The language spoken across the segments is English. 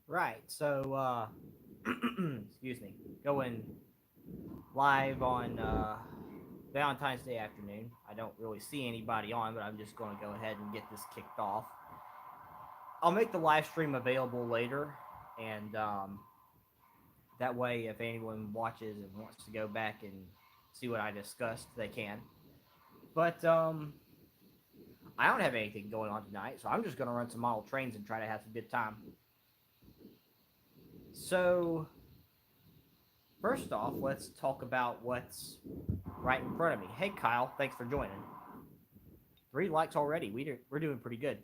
Right. So, excuse me, going live on Valentine's Day afternoon. I don't really see anybody on, but I'm just going to go ahead and get this kicked off. I'll make the live stream available later, and that way, if anyone watches and wants to go back and see what I discussed, they can. But I don't have anything going on tonight, so I'm just going to run some model trains and try to have some good time. So, first off, let's talk about what's right in front of me. Hey, Kyle, thanks for joining. 3 likes already. We're doing pretty good.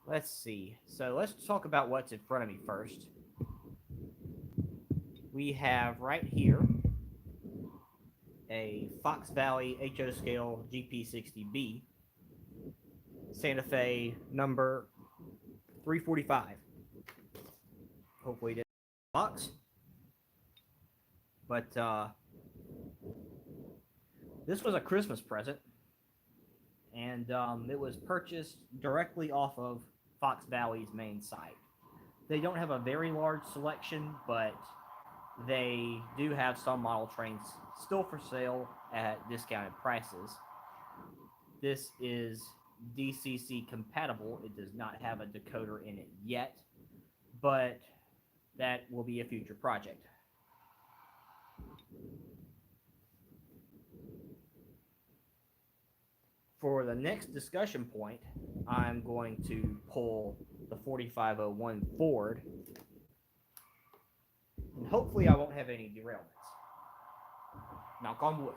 Let's see. So let's talk about what's in front of me first. We have right here a Fox Valley HO scale GP60B Santa Fe number 345. Hopefully, it box. But this was a Christmas present, and it was purchased directly off of Fox Valley's main site. They don't have a very large selection, but they do have some model trains still for sale at discounted prices. This is DCC compatible. It does not have a decoder in it yet, but that will be a future project. For the next discussion point, I'm going to pull the 4501 forward, and hopefully I won't have any derailments. Knock on wood.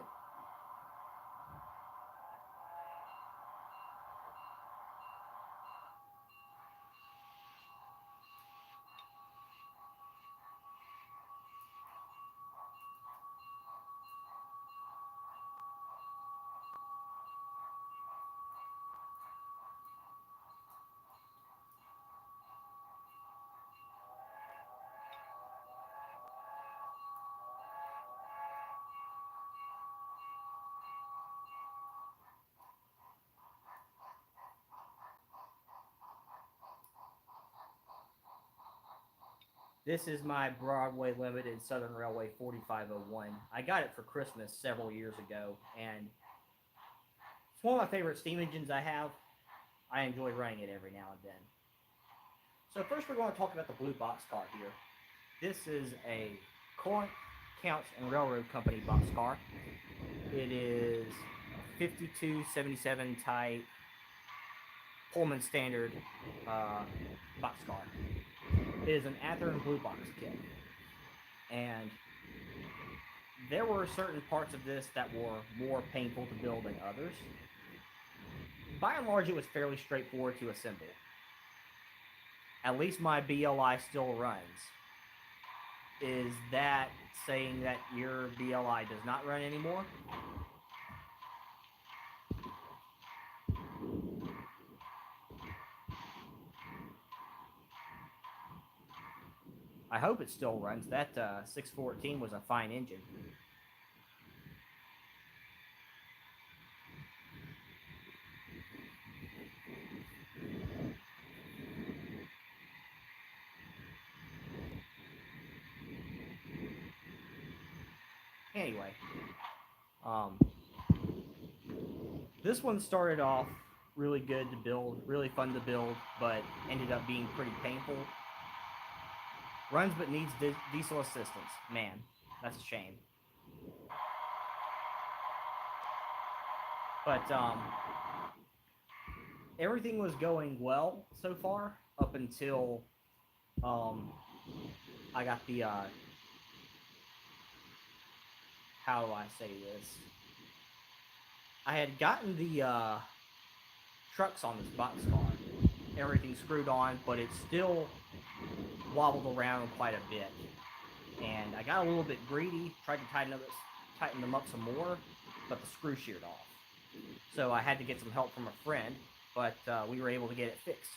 This is my Broadway Limited Southern Railway 4501. I got it for Christmas several years ago, and it's one of my favorite steam engines I have. I enjoy running it every now and then. So first we're going to talk about the blue boxcar here. This is a Corinth, Counts, and Railroad Company boxcar. It is a 5277 type Pullman standard boxcar. It is an Athearn blue box kit. And there were certain parts of this that were more painful to build than others. By and large, it was fairly straightforward to assemble. At least my BLI still runs. Is that saying that your BLI does not run anymore? I hope it still runs. That 614 was a fine engine. Anyway, um, this one started off really good to build, really fun to build, but ended up being pretty painful. Runs but needs diesel assistance. Man, that's a shame. But everything was going well so far up until um, I got the how do I say this? I had gotten the trucks on this boxcar, everything screwed on, but it still wobbled around quite a bit. And I got a little bit greedy, tried to tighten them up some more, but the screw sheared off. So I had to get some help from a friend, but we were able to get it fixed.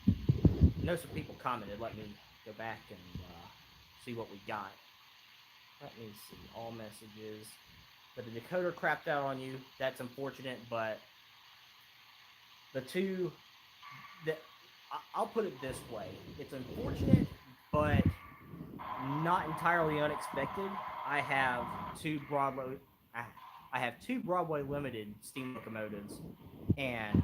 I know some people commented. Let me go back and see what we got. Let me see. All messages. But the decoder crapped out on you. That's unfortunate, but the two that I'll put it this way: it's unfortunate, but not entirely unexpected. I have two Broadway, I I have two Broadway Limited steam locomotives, and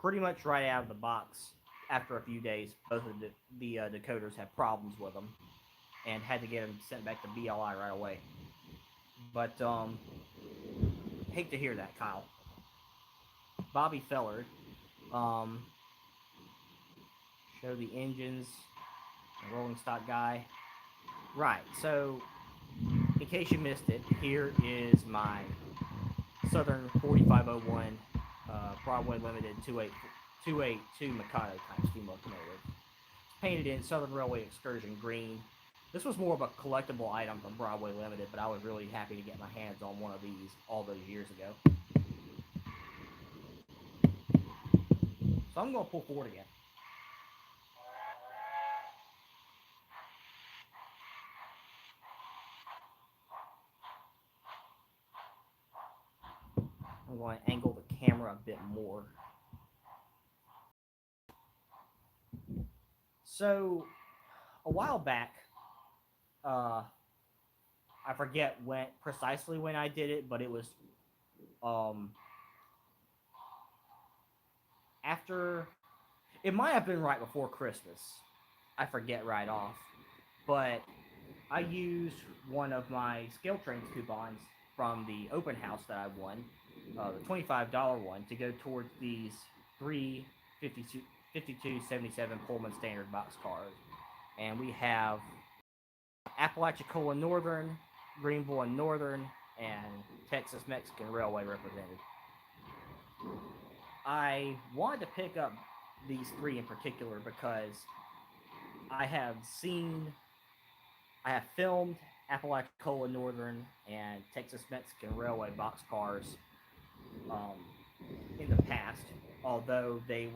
pretty much right out of the box, after a few days, both of the decoders had problems with them, and had to get them sent back to BLI right away. But hate to hear that, Kyle. Bobby Feller, um, show the engines, rolling stock guy. Right. So, in case you missed it, here is my Southern 4501 Broadway Limited 282 Mikado type steam locomotive. It's painted in Southern Railway Excursion green. This was more of a collectible item from Broadway Limited, but I was really happy to get my hands on one of these all those years ago. So I'm going to pull forward again. I'm going to angle the camera a bit more. So, a while back, uh, I forget when I did it, but it was um, after. It might have been right before Christmas. I forget right off, but I used one of my Scale Trains coupons from the open house that I won, the $25 one, to go towards these three 5277 Pullman Standard boxcars. And we have Apalachicola Northern, Greenville Northern, and Texas Mexican Railway represented. I wanted to pick up these three in particular because I have seen, I have filmed Apalachicola Northern and Texas Mexican Railway boxcars um, in the past, although they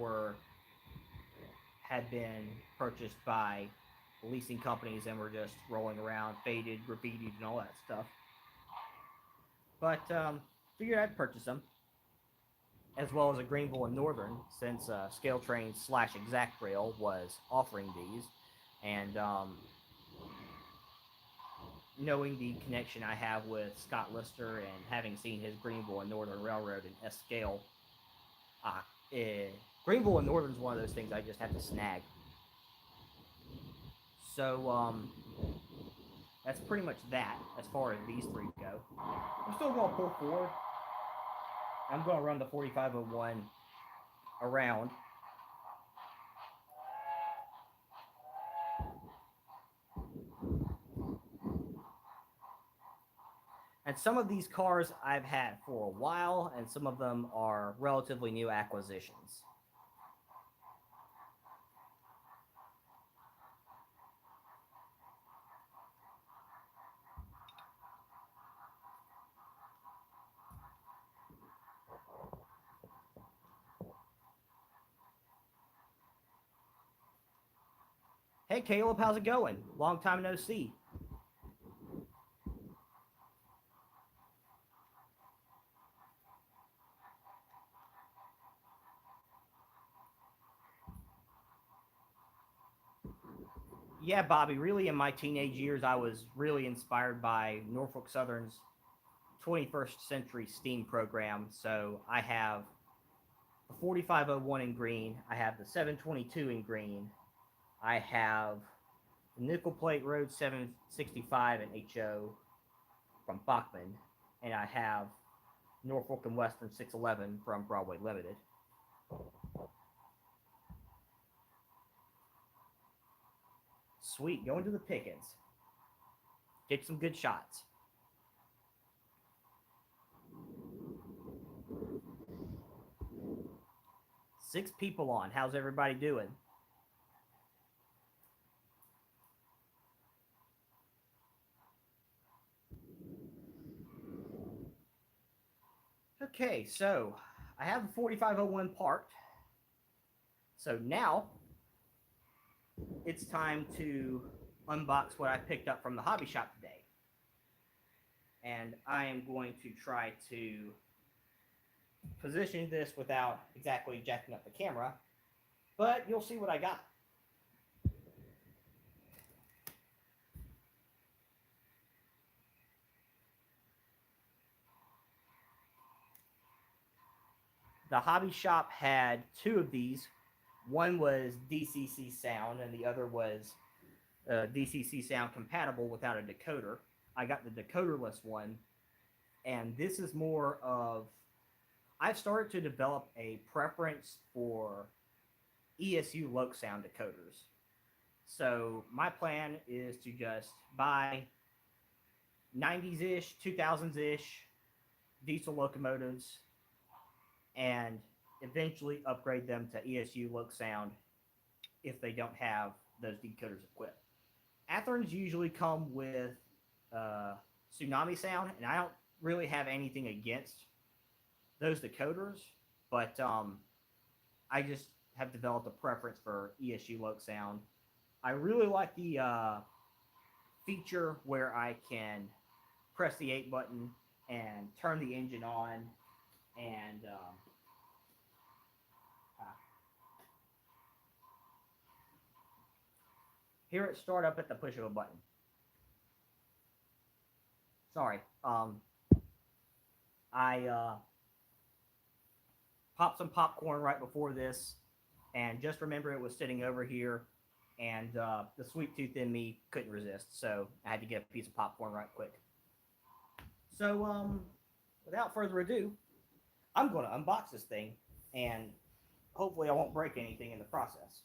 had been purchased by leasing companies and were just rolling around, faded, graffitied, and all that stuff. But figured I'd purchase them, as well as a Greenville and Northern, since Scale Train / Exact Rail was offering these, and knowing the connection I have with Scott Lister and having seen his Greenville and Northern Railroad in S scale, uh, Greenville and Northern is one of those things I just have to snag. So that's pretty much that as far as these three go. I'm still going to pull forward. I'm going to run the 4501 around. And some of these cars I've had for a while, and some of them are relatively new acquisitions. Hey Caleb, how's it going? Long time no see. Yeah, Bobby, really in my teenage years, I was really inspired by Norfolk Southern's 21st Century Steam program. So I have the 4501 in green, I have the 722 in green, I have the Nickel Plate Road 765 in HO from Bachman, and I have Norfolk and Western 611 from Broadway Limited. Sweet, going to the pickets. Get some good shots. Six people on. How's everybody doing? Okay, so I have the 4501 parked. So now it's time to unbox what I picked up from the hobby shop today. And I am going to try to position this without exactly jacking up the camera. but you'll see what I got. The hobby shop had two of these. One was DCC sound, and the other was DCC sound compatible without a decoder. I got the decoderless one, and this is more of. I've started to develop a preference for ESU Loc sound decoders. So my plan is to just buy 90s ish, 2000s ish diesel locomotives and eventually upgrade them to ESU Loc sound if they don't have those decoders equipped. Atherns usually come with uh, tsunami sound, and I don't really have anything against those decoders, but I just have developed a preference for ESU Loc sound. I really like the feature where I can press the 8 button and turn the engine on and hear it start up at the push of a button. Sorry. I popped some popcorn right before this, and just remember it was sitting over here, and the sweet tooth in me couldn't resist, so I had to get a piece of popcorn right quick. So, without further ado, I'm going to unbox this thing, and hopefully I won't break anything in the process.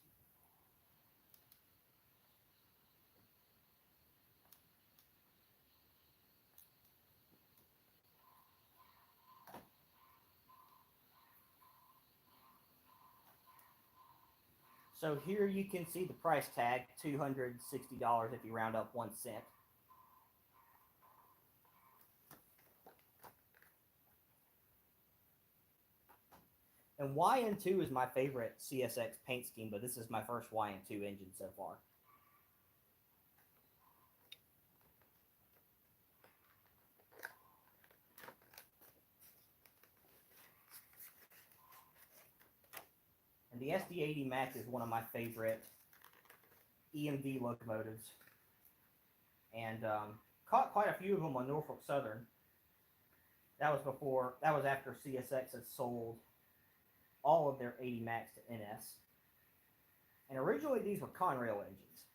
So here you can see the price tag, $260 if you round up 1 cent. And YN2 is my favorite CSX paint scheme, but this is my first YN2 engine so far. And the SD80 Mac is one of my favorite EMV locomotives. And caught quite a few of them on Norfolk Southern. That was after CSX had sold all of their 80 Macs to NS. And originally these were Conrail engines.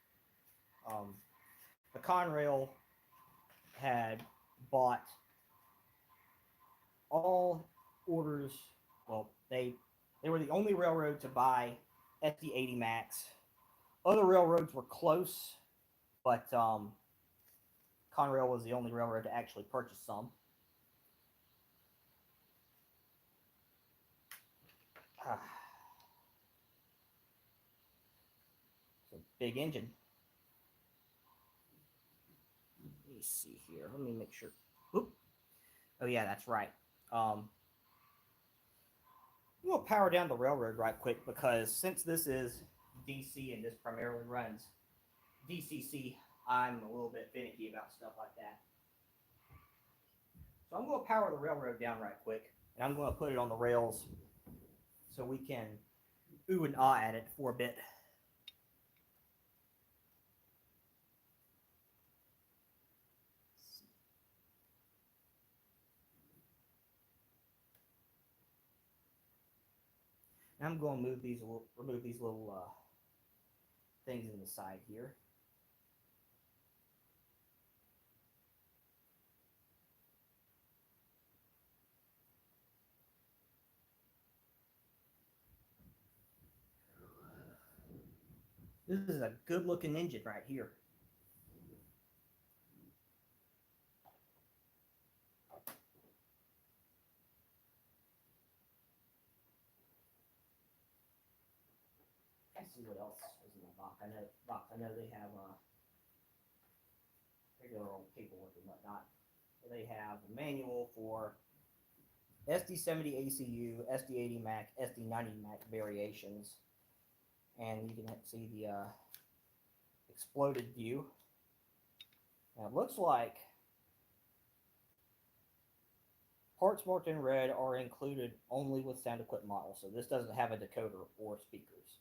The Conrail had bought all orders, well, they were the only railroad to buy SD80 Macs. Other railroads were close, but Conrail was the only railroad to actually purchase some. It's a big engine. Let me see here. Let me make sure. Oop. Oh yeah, that's right. We'll power down the railroad right quick because since this is DC and this primarily runs DCC, I'm a little bit finicky about stuff like that. So I'm going to power the railroad down right quick, and I'm going to put it on the rails so we can ooh and ah at it for a bit. Now I'm going to remove these little things in the side here. This is a good looking engine right here. Let's see what else is in the box. I know they have regular old paperwork and whatnot. They have a manual for SD70 ACU, SD80 Mac, SD90 Mac variations, and you can see the exploded view. Now it looks like parts marked in red are included only with sound equipped models, so this doesn't have a decoder or speakers.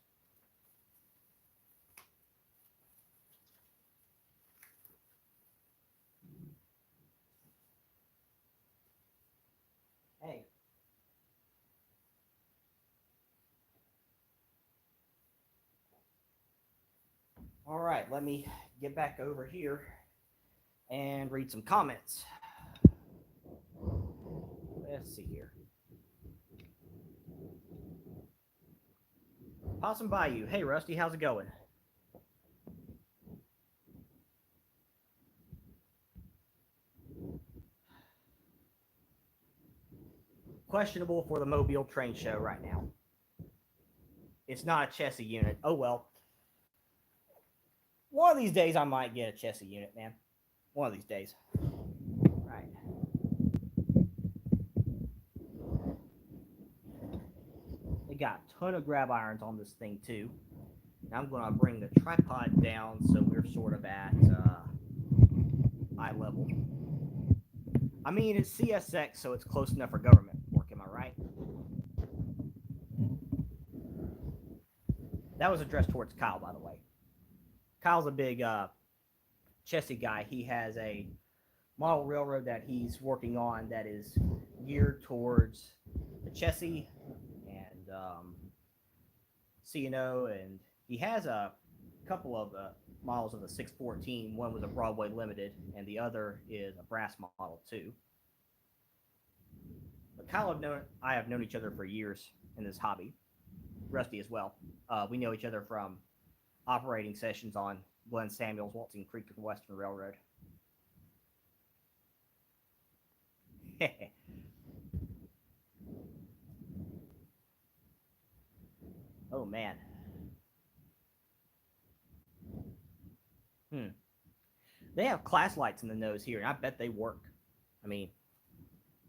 All right, let me get back over here and read some comments. Let's see here. Possum Bayou. Hey, Rusty, how's it going? Questionable for the Mobile train show right now. It's not a Chessie unit. Oh, well. One of these days, I might get a Chessie unit, man. One of these days. Right. They got a ton of grab irons on this thing, too. Now I'm going to bring the tripod down so we're sort of at eye level. I mean, it's CSX, so it's close enough for government work, am I right? That was addressed towards Kyle, by the way. Kyle's a big Chessie guy. He has a model railroad that he's working on that is geared towards the Chessie and C&O, and he has a couple of models of the 614. One was a Broadway Limited, and the other is a brass model too. But Kyle and I have known each other for years in this hobby. Rusty as well. We know each other from operating sessions on Glenn Samuels, Waltzing Creek and Western Railroad. Oh man. They have class lights in the nose here, and I bet they work. I mean,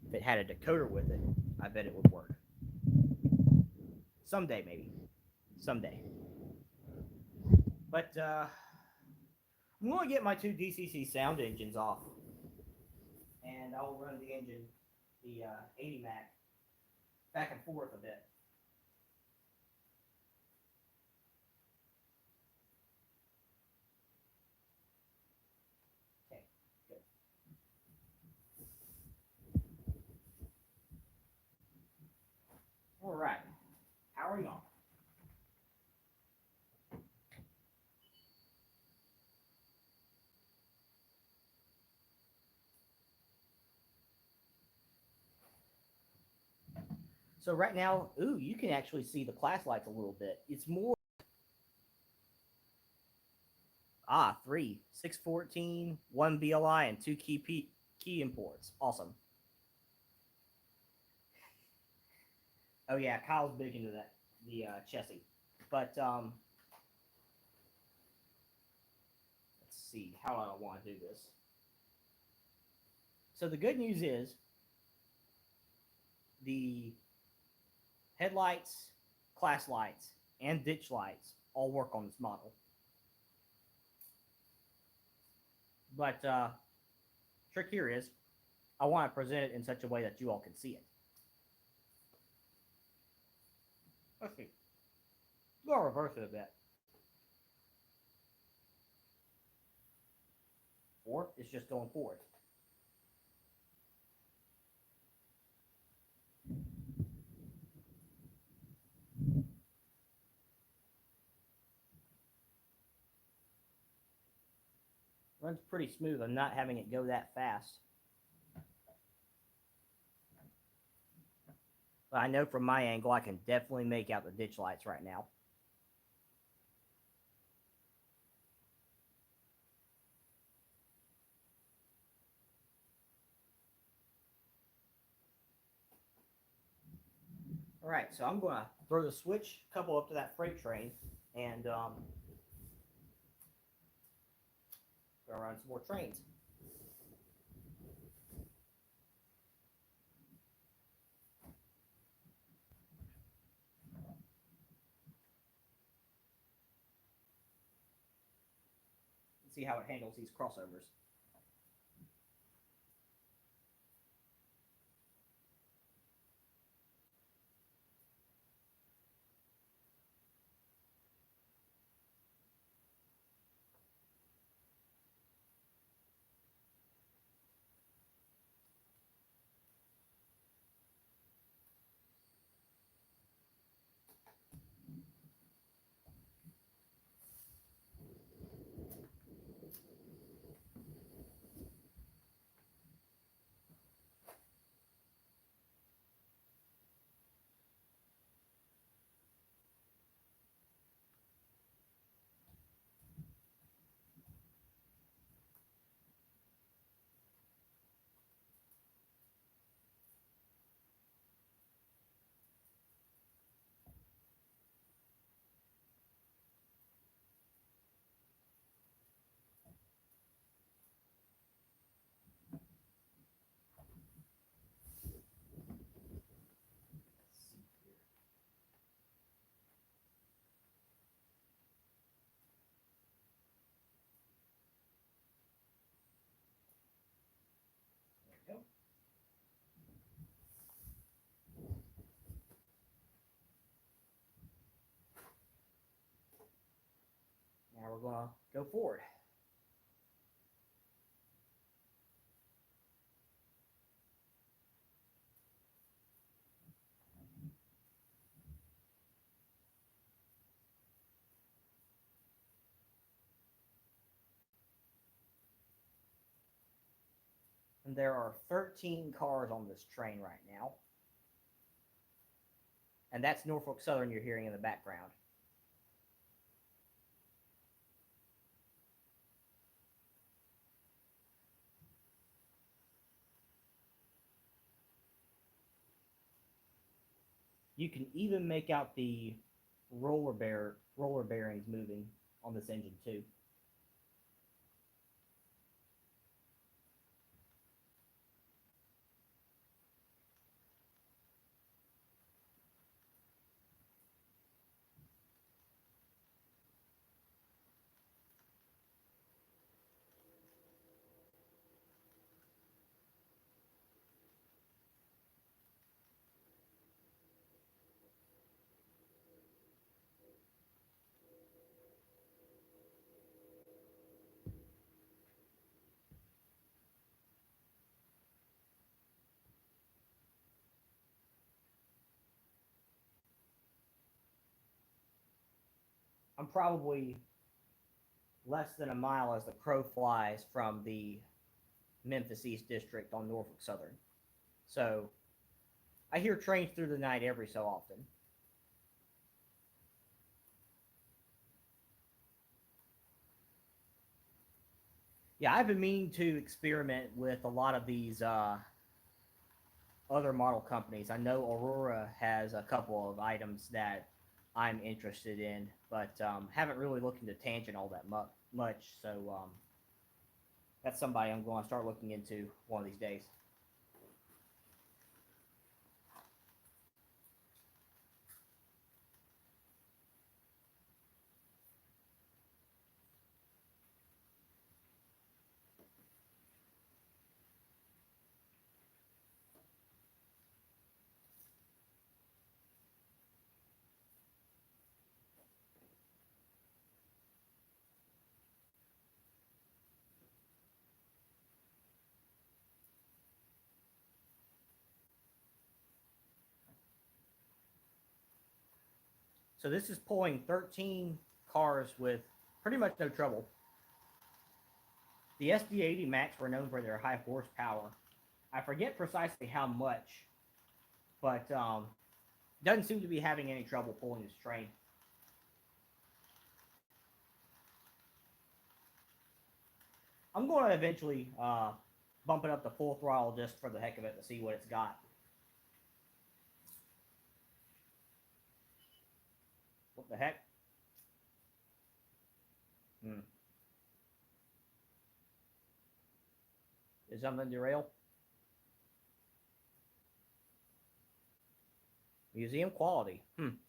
if it had a decoder with it, I bet it would work. Someday, maybe. Someday. But I'm going to get my two DCC sound engines off, and I'll run the engine, the 80 Mac, back and forth a bit. Okay, good. All right, powering on. So right now, ooh, you can actually see the class lights a little bit. It's more 3, 614, 1 BLI, and 2 key imports. Awesome. Oh yeah, Kyle's big into that, the Chessie. But let's see how I want to do this. So the good news is the headlights, class lights, and ditch lights all work on this model. But trick here is I want to present it in such a way that you all can see it. Let's see. Go reverse it a bit. Or it's just going forward. Runs pretty smooth. I'm not having it go that fast. But I know from my angle, I can definitely make out the ditch lights right now. All right, so I'm going to throw the switch couple up to that freight train and go run some more trains. Let's see how it handles these crossovers. we're going to go forward. And there are 13 cars on this train right now. And that's Norfolk Southern you're hearing in the background. You can even make out the roller bearings moving on this engine too. I'm probably less than a mile as the crow flies from the Memphis East District on Norfolk Southern. So I hear trains through the night every so often. Yeah, I've been meaning to experiment with a lot of these other model companies. I know Aurora has a couple of items that I'm interested in, but haven't really looked into Tangent all that much. So that's somebody I'm going to start looking into one of these days. So this is pulling 13 cars with pretty much no trouble. The SD80 Max were known for their high horsepower. I forget precisely how much, but doesn't seem to be having any trouble pulling this train. I'm going to eventually bump it up to full throttle just for the heck of it to see what it's got. What the heck? Hmm. Is something derailed? Museum quality. I'm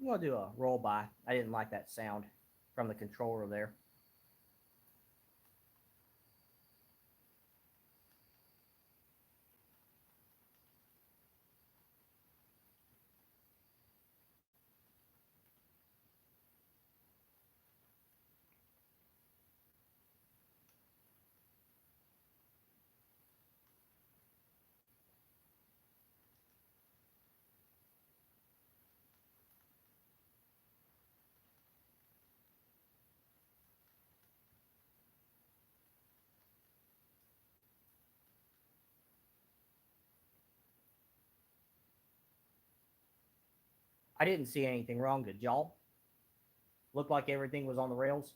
going to do a roll by. I didn't like that sound from the controller there. I didn't see anything wrong. Did y'all? Looked like everything was on the rails.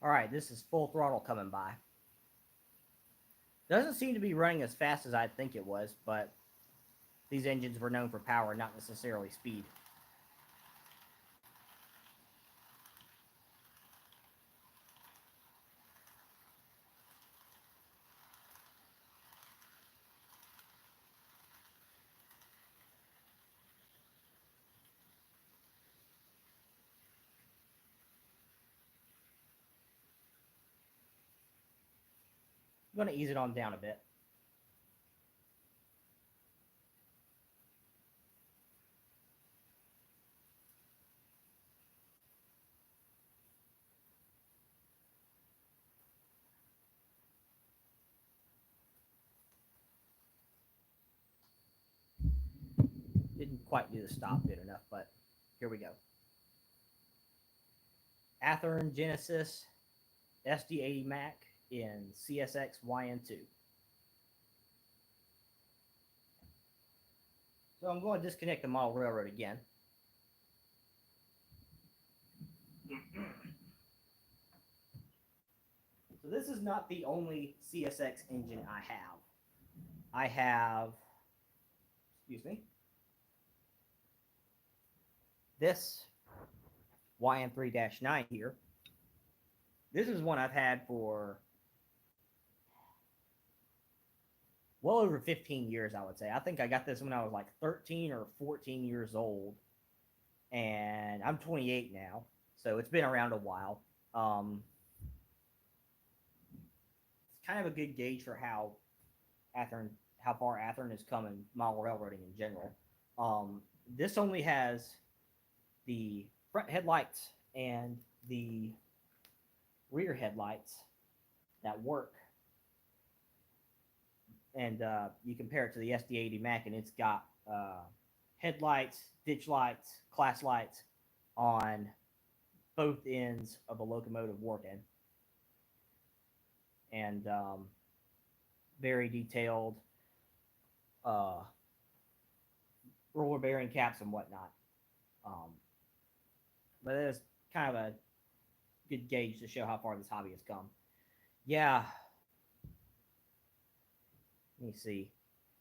All right, this is full throttle coming by. Doesn't seem to be running as fast as I'd think it was, but these engines were known for power, not necessarily speed. I'm going to ease it on down a bit. Didn't quite do the stop bit enough, but here we go. Athearn Genesis SD80 Mac in CSX YN2. So I'm going to disconnect the model railroad again. So this is not the only CSX engine I have. I have, excuse me, this YN3-9 here. This is one I've had for well over 15 years, I would say. I think I got this when I was like 13 or 14 years old. And I'm 28 now, so it's been around a while. It's kind of a good gauge for how far Athearn has come in model railroading in general. This only has the front headlights and the rear headlights that work. And you compare it to the SD80 Mac, and it's got headlights, ditch lights, class lights on both ends of the locomotive working. And very detailed roller bearing caps and whatnot. But it is kind of a good gauge to show how far this hobby has come. Yeah. Let me see.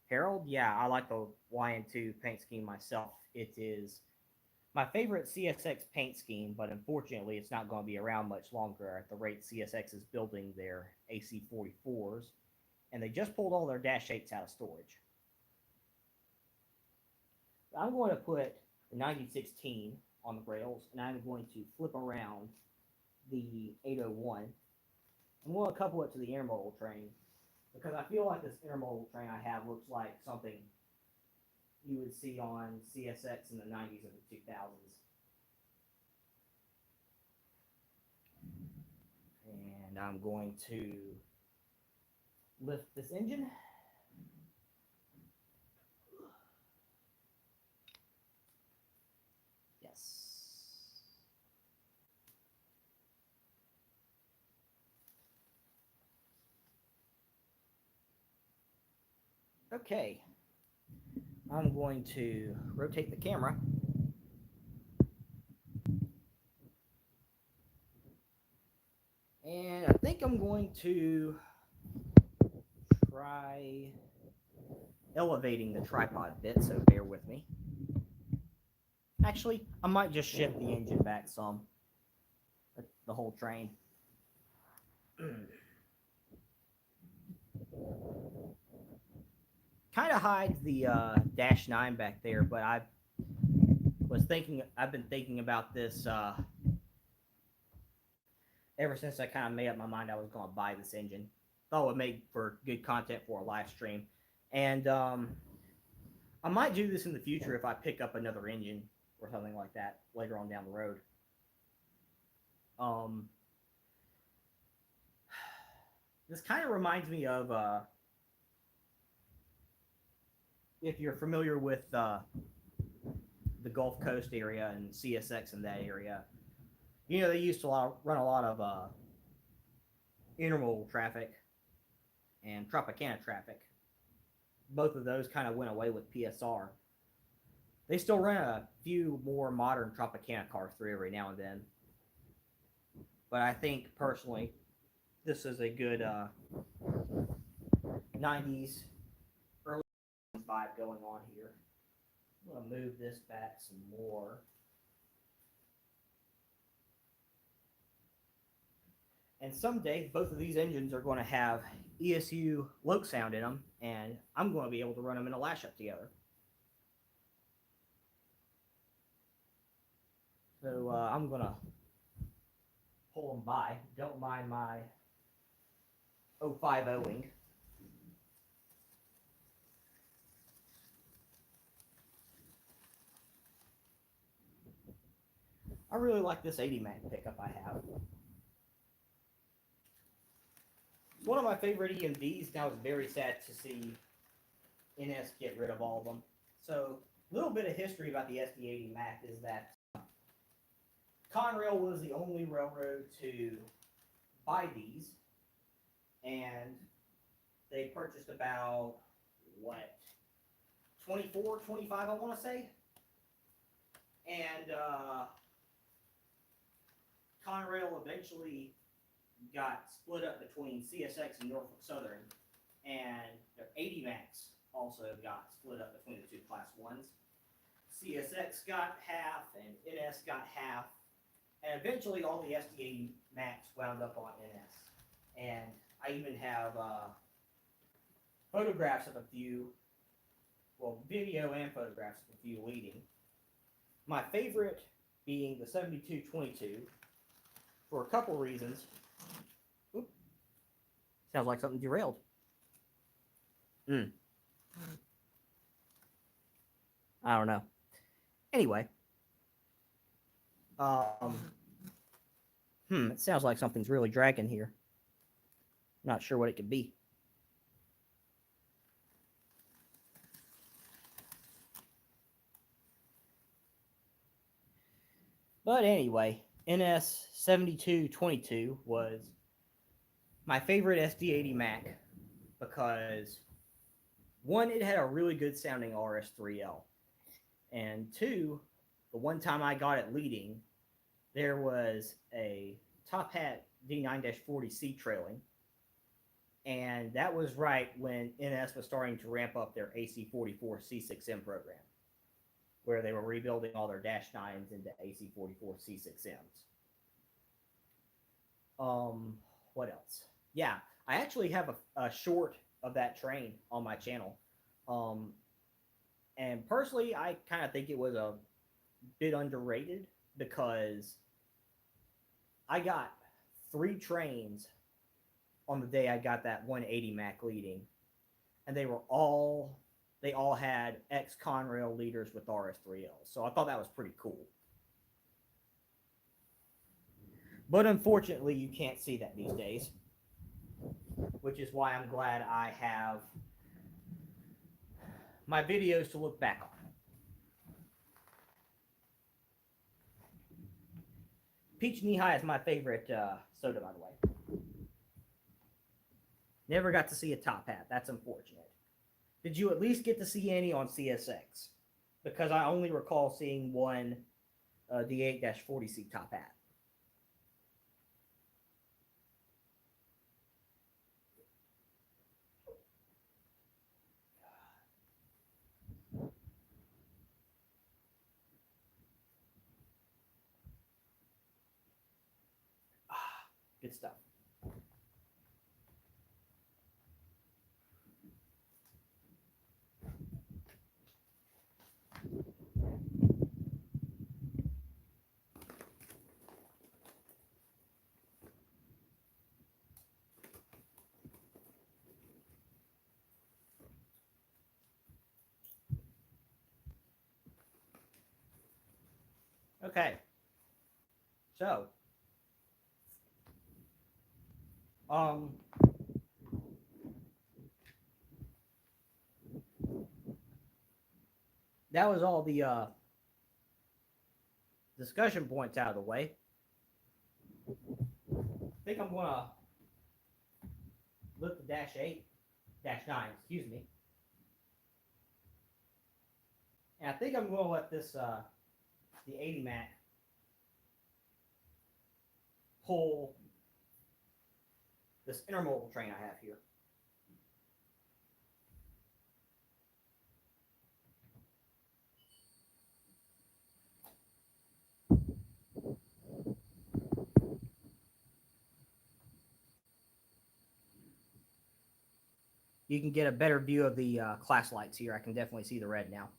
Harold, yeah, I like the YN2 paint scheme myself. It is my favorite CSX paint scheme, but unfortunately, it's not going to be around much longer at the rate CSX is building their AC44s, and they just pulled all their Dash 8s out of storage. I'm going to put the 9016 on the rails, and I'm going to flip around the 801. I'm going to couple it to the intermodal train, because I feel like this intermodal train I have looks like something you would see on CSX in the 90s and the 2000s. And I'm going to lift this engine. Yes. Okay. I'm going to rotate the camera. And I think I'm going to try elevating the tripod a bit, so bear with me. Actually, I might just shift the engine back some, the whole train. Kind of hides the Dash 9 back there, but I've been thinking about this ever since I kind of made up my mind I was going to buy this engine. Thought it would make for good content for a live stream. And I might do this in the future if I pick up another engine or something like that later on down the road. This kind of reminds me of, if you're familiar with the Gulf Coast area and CSX in that area, you know, they used to run a lot of intermodal traffic and Tropicana traffic. Both of those kind of went away with PSR. They still run a few more modern Tropicana cars through every now and then. but I think personally this is a good 90s early vibe going on here. I'm going to move this back some more. And someday, both of these engines are going to have ESU Loke sound in them, and I'm going to be able to run them in a lash up together. So I'm going to pull them by. Don't mind my 050ing. I really like this 80 Mac pickup I have. It's one of my favorite EMVs. Now it's very sad to see NS get rid of all of them. So a little bit of history about the SD80 Mac is that Conrail was the only railroad to buy these, and they purchased about, what, 24, 25, I want to say? And Conrail eventually got split up between CSX and Norfolk Southern, and their 80 Max also got split up between the two Class 1s. CSX got half, and NS got half, and eventually all the SD80 Max wound up on NS. And I even have photographs of a few, well, video and photographs of a few leading. My favorite being the 7222 for a couple reasons. Oop. Sounds like something derailed. I don't know. Anyway. It sounds like something's really dragging here. Not sure what it could be. But anyway, NS 7222 was my favorite SD80 Mac because, one, it had a really good sounding RS3L, and two, the one time I got it leading, there was a Top Hat D9-40C trailing, and that was right when NS was starting to ramp up their AC44 C6M program, where they were rebuilding all their Dash 9s into AC44 C6Ms. What else? Yeah, I actually have a short of that train on my channel. And personally, I kind of think it was a bit underrated because I got 3 trains on the day I got that 180 Mac leading, and they all had ex-Conrail leaders with RS3Ls, so I thought that was pretty cool. But unfortunately, you can't see that these days, which is why I'm glad I have my videos to look back on. Peach Knee-High is my favorite soda, by the way. Never got to see a Top Hat. That's unfortunate. Did you at least get to see any on CSX? Because I only recall seeing one D8-40C Top Hat. Good stuff. Okay. So, that was all the discussion points out of the way. I think I'm gonna look the Dash 8, Dash 9, excuse me. And I think I'm gonna let this the 80 Mac pull this intermodal train I have here. You can get a better view of the class lights here. I can definitely see the red now.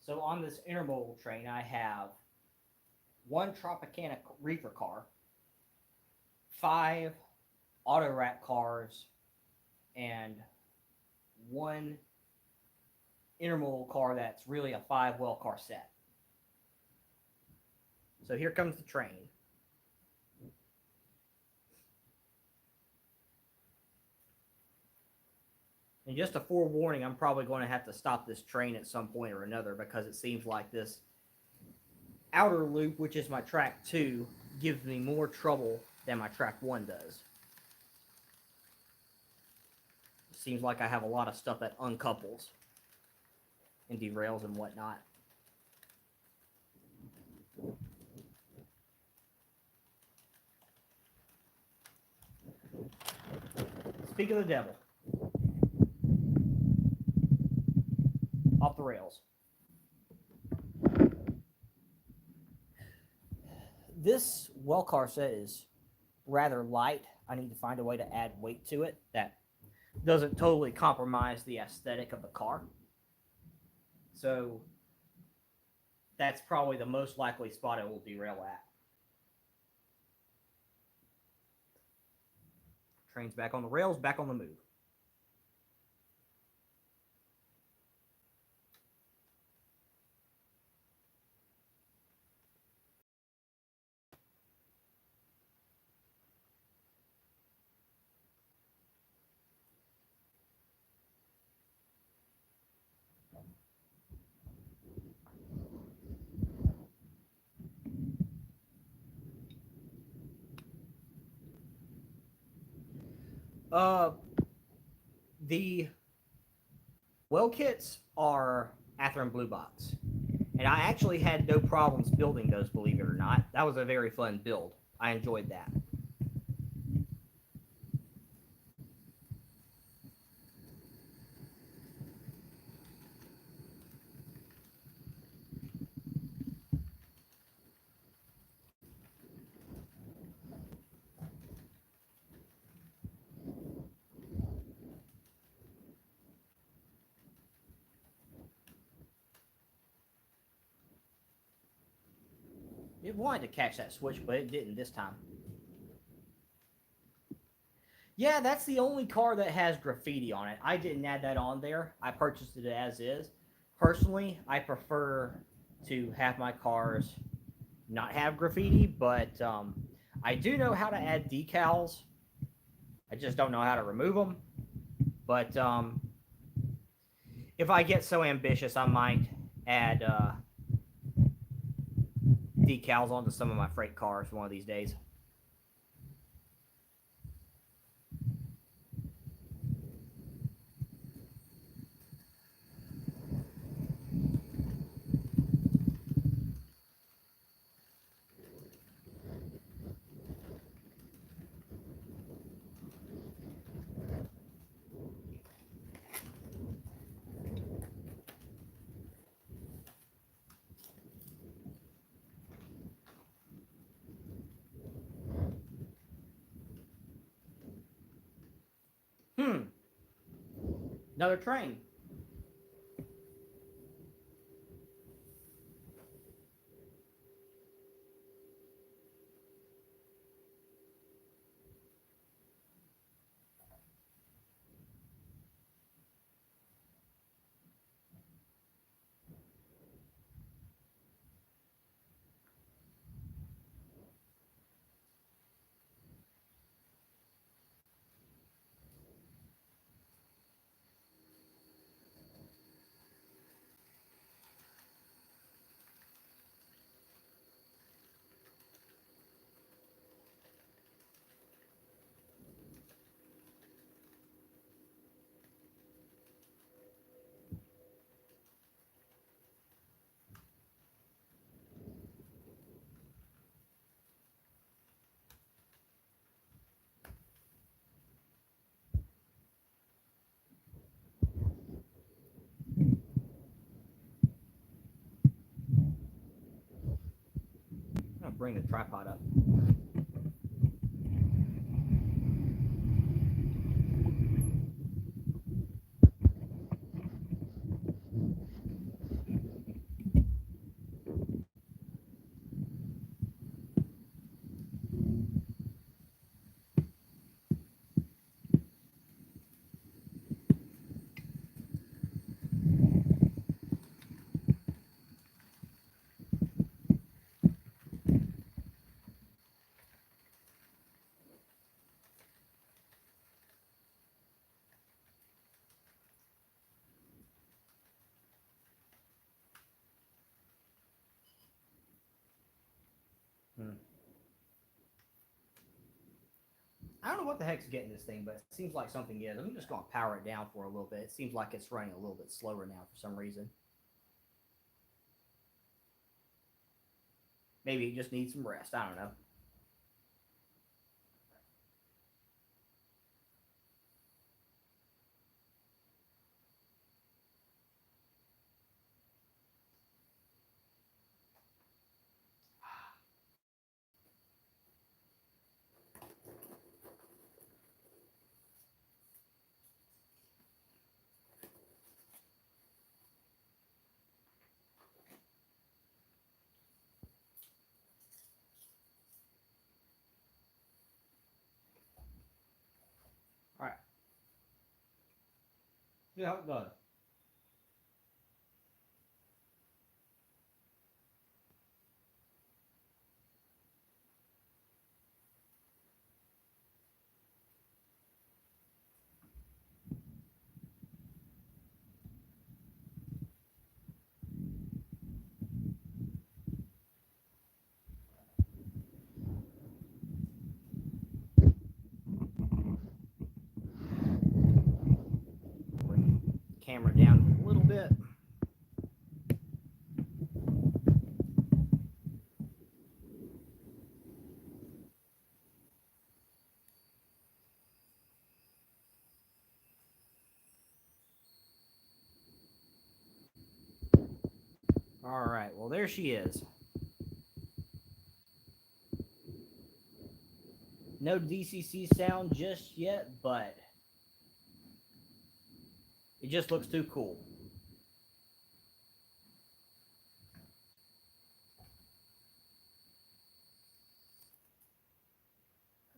So on this intermodal train, I have one Tropicana reefer car, 5 auto rack cars, and one intermodal car that's really a 5-well car set. So here comes the train. And just a forewarning, I'm probably going to have to stop this train at some point or another because it seems like this outer loop, which is my track 2, gives me more trouble than my track 1 does. It seems like I have a lot of stuff that uncouples and derails and whatnot. Speak of the devil. Off the rails. This well car set is rather light. I need to find a way to add weight to it that doesn't totally compromise the aesthetic of the car. So that's probably the most likely spot it will derail at. Train's back on the rails, back on the move. The well kits are Athearn Blue Box. And I actually had no problems building those, believe it or not. That was a very fun build. I enjoyed that. It wanted to catch that switch, but it didn't this time. Yeah, that's the only car that has graffiti on it. I didn't add that on there. I purchased it as is. Personally, I prefer to have my cars not have graffiti, but I do know how to add decals. I just don't know how to remove them. But if I get so ambitious, I might add decals onto some of my freight cars one of these days. Another train. I'm gonna bring the tripod up. I don't know what the heck's getting this thing, but it seems like something is. I'm just going to power it down for a little bit. It seems like it's running a little bit slower now for some reason. Maybe it just needs some rest. I don't know. All right. See how it goes. Bring the camera down a little bit. All right. Well, there she is. No DCC sound just yet, but it just looks too cool.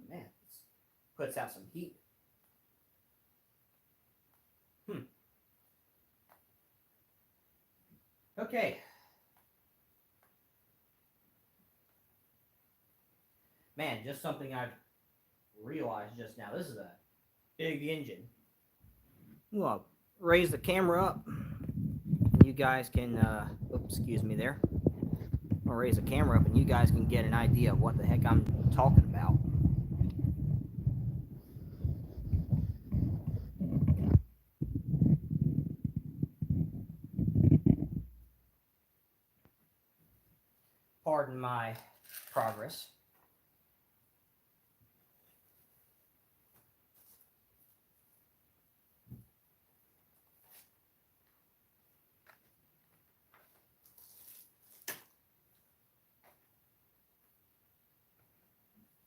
Man, this puts out some heat. Okay. Man, just something I've realized just now. This is a big engine. Well, raise the camera up. You guys can, oops, excuse me there. I'll raise the camera up and you guys can get an idea of what the heck I'm talking about. Pardon my progress.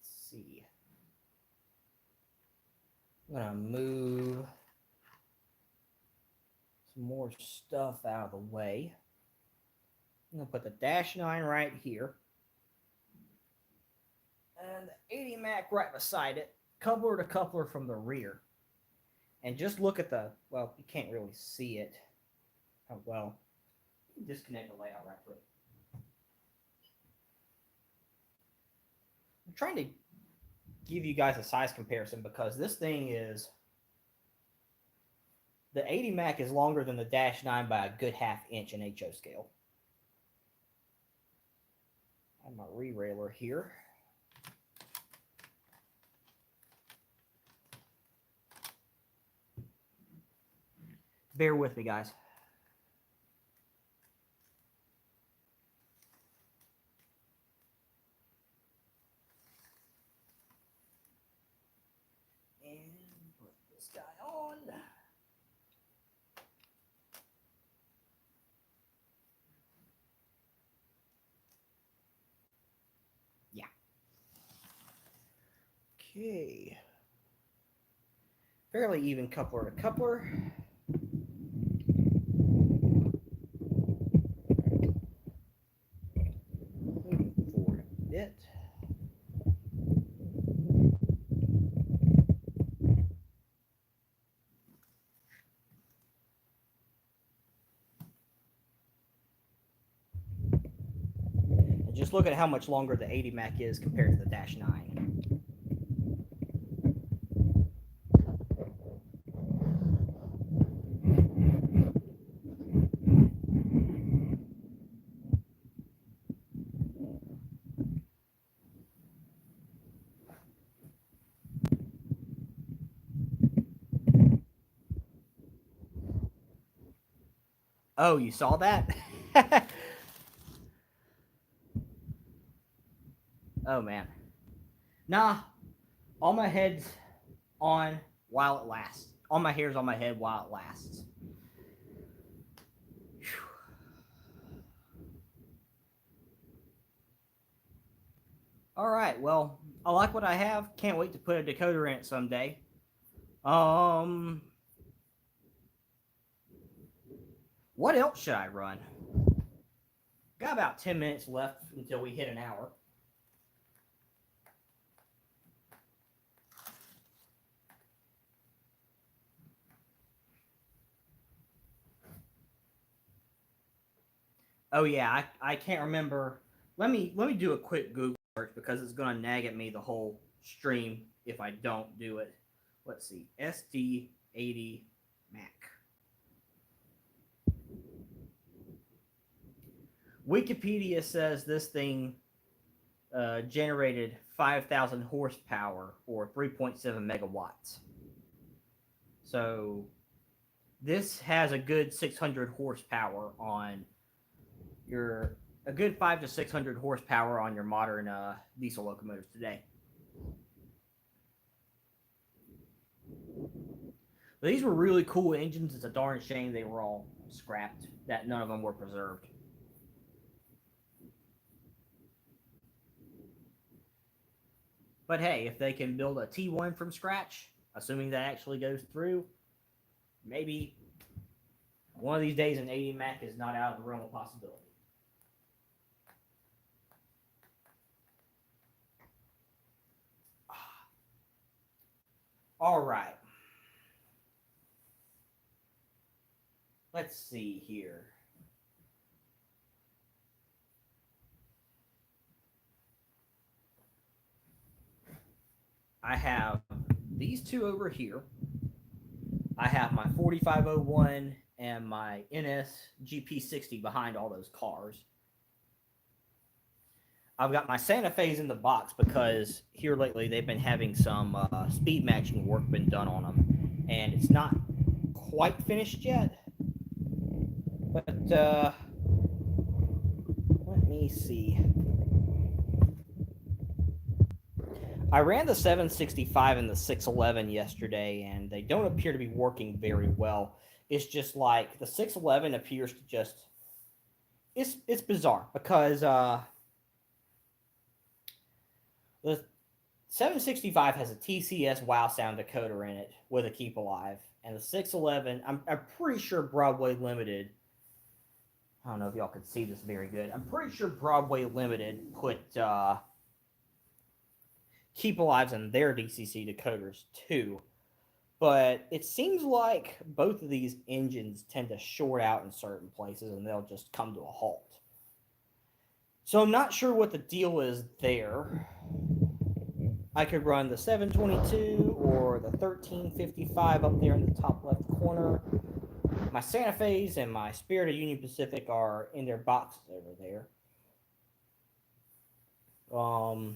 Let's see. I'm gonna move some more stuff out of the way. I'm going to put the Dash 9 right here. And the 80 Mac right beside it. Coupler to coupler from the rear. And just look at the, well, you can't really see it. Oh, well, disconnect the layout right quick. I'm trying to give you guys a size comparison because this thing is, the 80 Mac is longer than the Dash 9 by a good ½ inch in HO scale. I have my re-railer here. Bear with me, guys. And put this guy on. Yeah. Okay. Fairly even coupler to coupler. Moving forward a bit. And just look at how much longer the 80 Mac is compared to the Dash 9. Oh, you saw that? Oh, man. Nah, all my head's on while it lasts. All my hair's on my head while it lasts. Whew. All right, well, I like what I have. Can't wait to put a decoder in it someday. What else should I run? Got about 10 minutes left until we hit an hour. Oh yeah, I can't remember. Let me do a quick Google search because it's gonna nag at me the whole stream if I don't do it. Let's see, SD80 Mac. Wikipedia says this thing generated 5,000 horsepower or 3.7 megawatts. So this has a good 600 horsepower on your, a good 5 to 600 horsepower on your modern diesel locomotives today. But these were really cool engines. It's a darn shame they were all scrapped, that none of them were preserved. But hey, if they can build a T1 from scratch, assuming that actually goes through, maybe one of these days an 80 Mac is not out of the realm of possibility. All right. Let's see here. I have these two over here. I have my 4501 and my NS GP60 behind all those cars. I've got my Santa Fe's in the box because here lately they've been having some speed matching work been done on them, and it's not quite finished yet. But let me see. I ran the 765 and the 611 yesterday, and they don't appear to be working very well. It's just like the 611 appears to just, it's bizarre because the 765 has a TCS wow sound decoder in it with a keep alive, and the 611, I'm pretty sure Broadway Limited, I don't know if y'all can see this very good, I'm pretty sure Broadway Limited put keep alives in their DCC decoders too, but it seems like both of these engines tend to short out in certain places and they'll just come to a halt. So I'm not sure what the deal is there. I could run the 722 or the 1355 up there in the top left corner. My Santa Fe's and my Spirit of Union Pacific are in their boxes over there. Got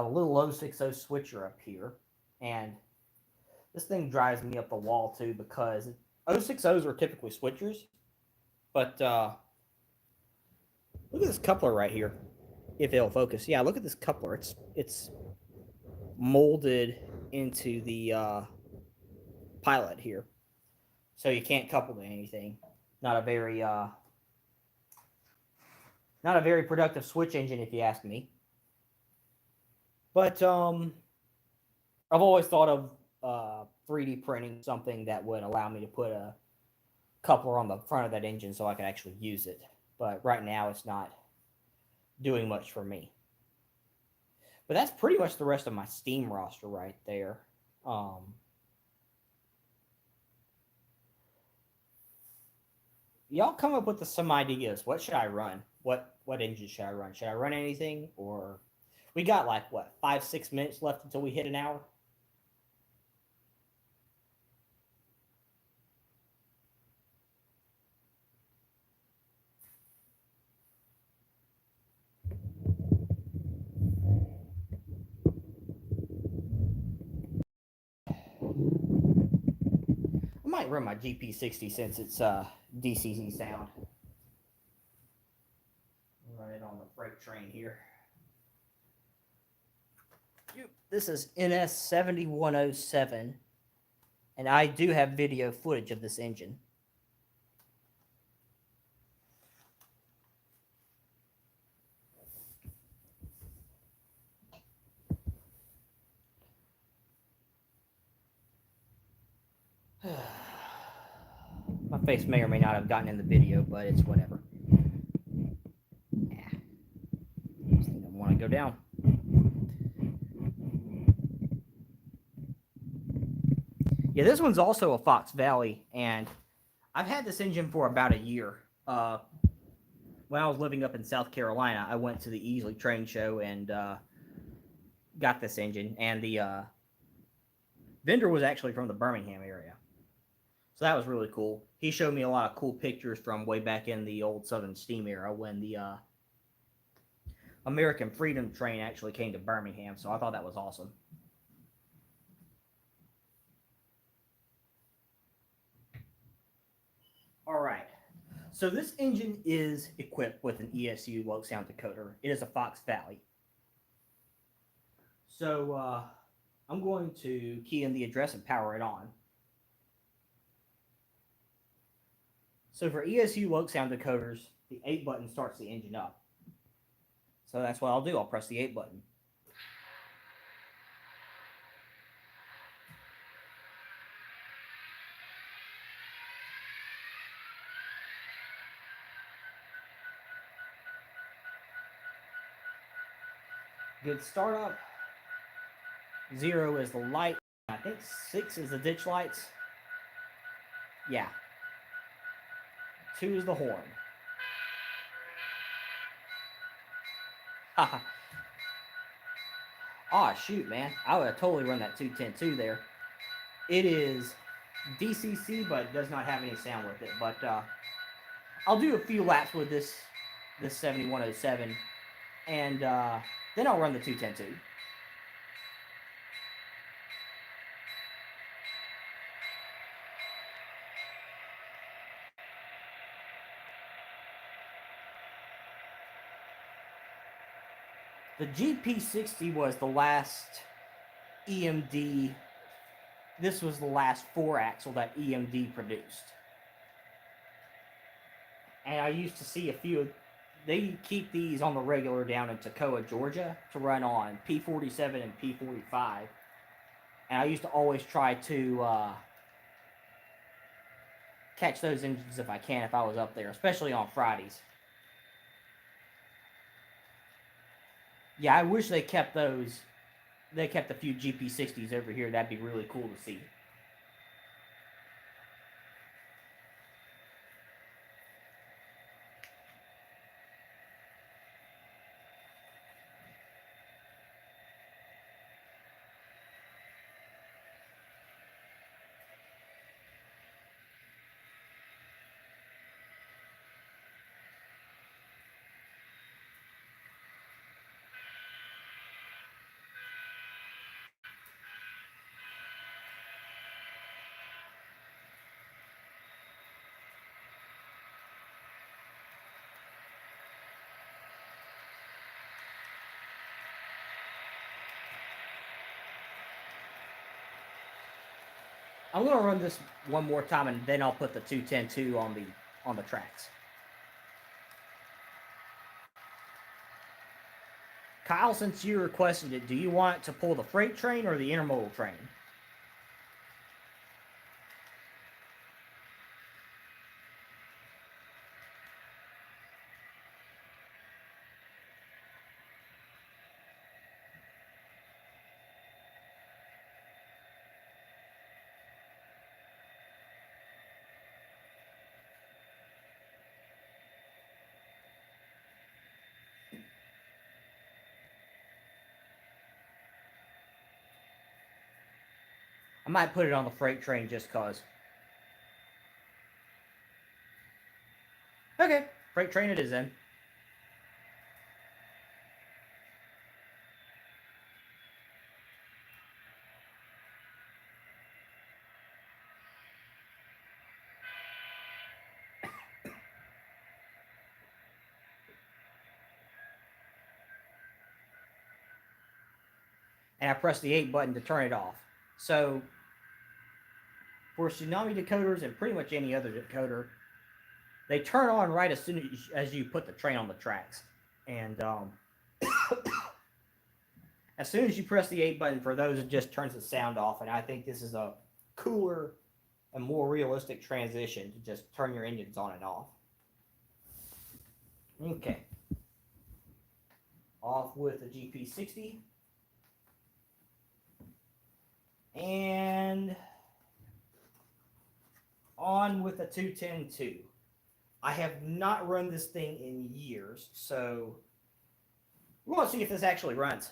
a little 060 switcher up here, and this thing drives me up the wall too because 060s are typically switchers, but look at this coupler right here. If it'll focus, yeah, look at this coupler. It's molded into the pilot here, so you can't couple to anything. Not a very productive switch engine, if you ask me. But I've always thought of 3D printing something that would allow me to put a coupler on the front of that engine so I could actually use it. But right now, it's not doing much for me. But that's pretty much the rest of my Steam roster right there. Y'all come up with some ideas. What should I run? What engine should I run? Should I run anything? Or we got like what, 5-6 minutes left until we hit an hour? I might run my GP60 since it's DCC sound. Run it on the freight train here. This is NS7107, and I do have video footage of this engine. My face may or may not have gotten in the video, but it's whatever. Yeah. This thing don't want to go down. Yeah, this one's also a Fox Valley, and I've had this engine for about a year. When I was living up in South Carolina, I went to the Easley Train Show and got this engine, and the vendor was actually from the Birmingham area. So that was really cool. He showed me a lot of cool pictures from way back in the old Southern Steam era when the American Freedom Train actually came to Birmingham. So I thought that was awesome. All right. So this engine is equipped with an ESU low sound decoder. It is a Fox Valley. So I'm going to key in the address and power it on. So for ESU low sound decoders, the 8 button starts the engine up. So that's what I'll do. I'll press the 8 button. Good startup. 0 is the light. I think 6 is the ditch lights. Yeah. 2 is the horn. Haha. Ah, shoot, man. I would have totally run that 210-2 there. It is DCC, but it does not have any sound with it. But I'll do a few laps with this 7107, and then I'll run the 210-2. The GP60 was the last EMD. This was the last 4-axle that EMD produced. And I used to see a few they keep these on the regular down in Toccoa, Georgia, to run on P47 and P45. And I used to always try to catch those engines if I can, if I was up there, especially on Fridays. Yeah, I wish they kept those. They kept a few GP60s over here. That'd be really cool to see. I'm gonna run this one more time, and then I'll put the 210-2 on the tracks. Kyle, since you requested it, do you want to pull the freight train or the intermodal train? I might put it on the freight train just cause. Okay, freight train it is then. And I press the 8 button to turn it off. So for tsunami decoders and pretty much any other decoder, they turn on right as soon as you put the train on the tracks. And as soon as you press the 8 button for those, it just turns the sound off. And I think this is a cooler and more realistic transition to just turn your engines on and off. Okay. Off with the GP60. And on with the 210-2. I have not run this thing in years, so we want to see if this actually runs.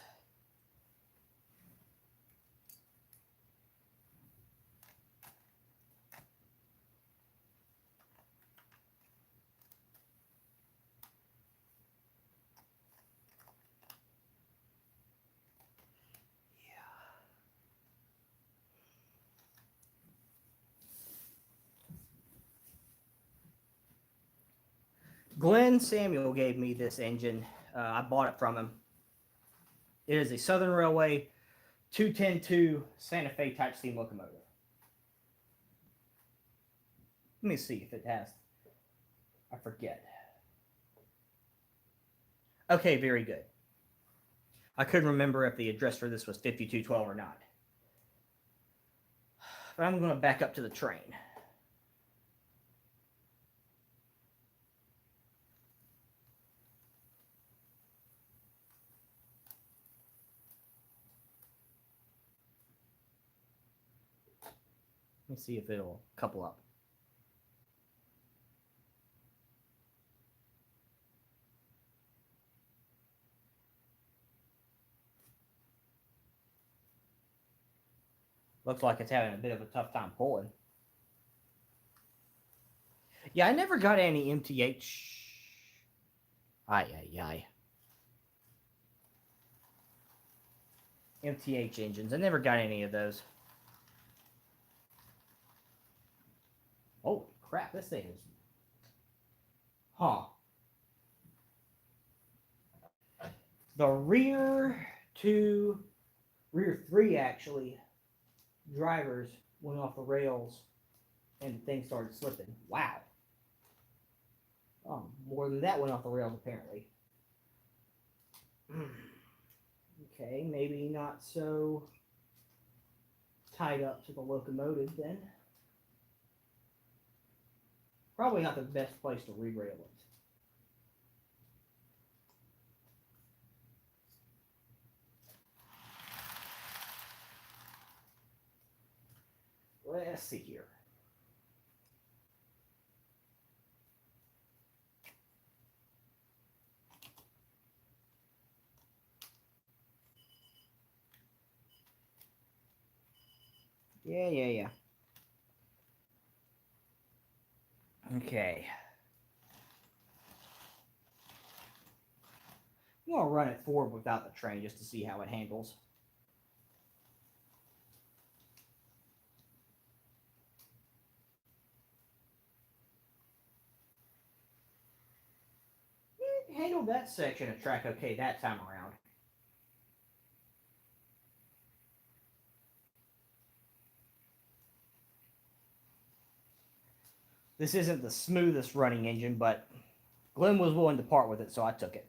Glenn Samuel gave me this engine. I bought it from him. It is a Southern Railway 210-2 Santa Fe type steam locomotive. Let me see if it has. I forget. Okay, very good. I couldn't remember if the address for this was 5212 or not. But I'm going to back up to the train. Let me see if it'll couple up. Looks like it's having a bit of a tough time pulling. Yeah, I never got any MTH. MTH engines. I never got any of those. Holy crap, this thing is... Huh. The rear three actually, drivers went off the rails and the thing started slipping. Wow. Oh, more than that went off the rails apparently. Okay, maybe not so tied up to the locomotive then. Probably not the best place to re-rail it. Let's see here. Yeah. Okay. I'm going to run it forward without the train just to see how it handles. It handled that section of track okay that time around. This isn't the smoothest running engine, but Glenn was willing to part with it, so I took it.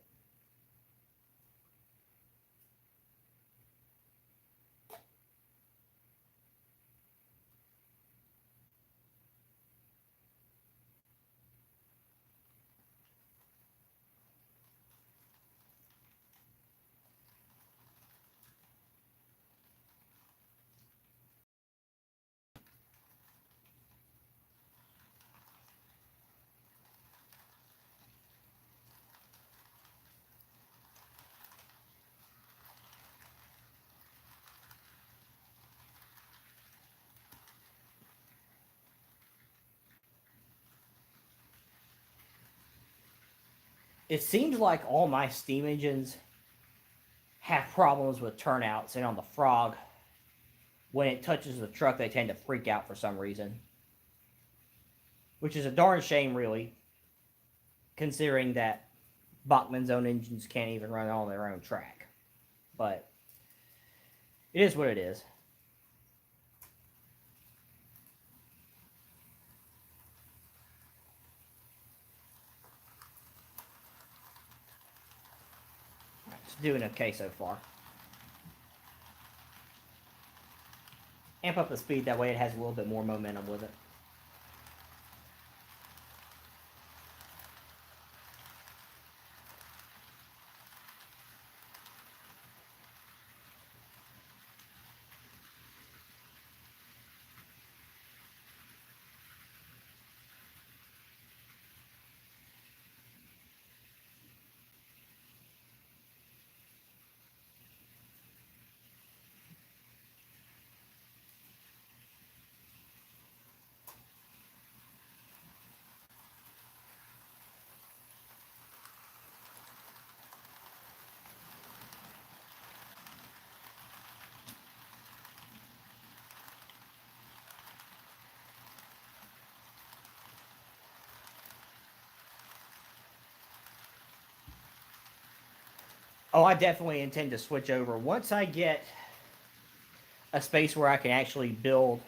It seems like all my steam engines have problems with turnouts, and on the Frog, when it touches the truck, they tend to freak out for some reason. Which is a darn shame, really, considering that Bachmann's own engines can't even run on their own track. But it is what it is. It's doing okay so far. Amp up the speed, that way it has a little bit more momentum with it. Oh, I definitely intend to switch over. Once I get a space where I can actually build,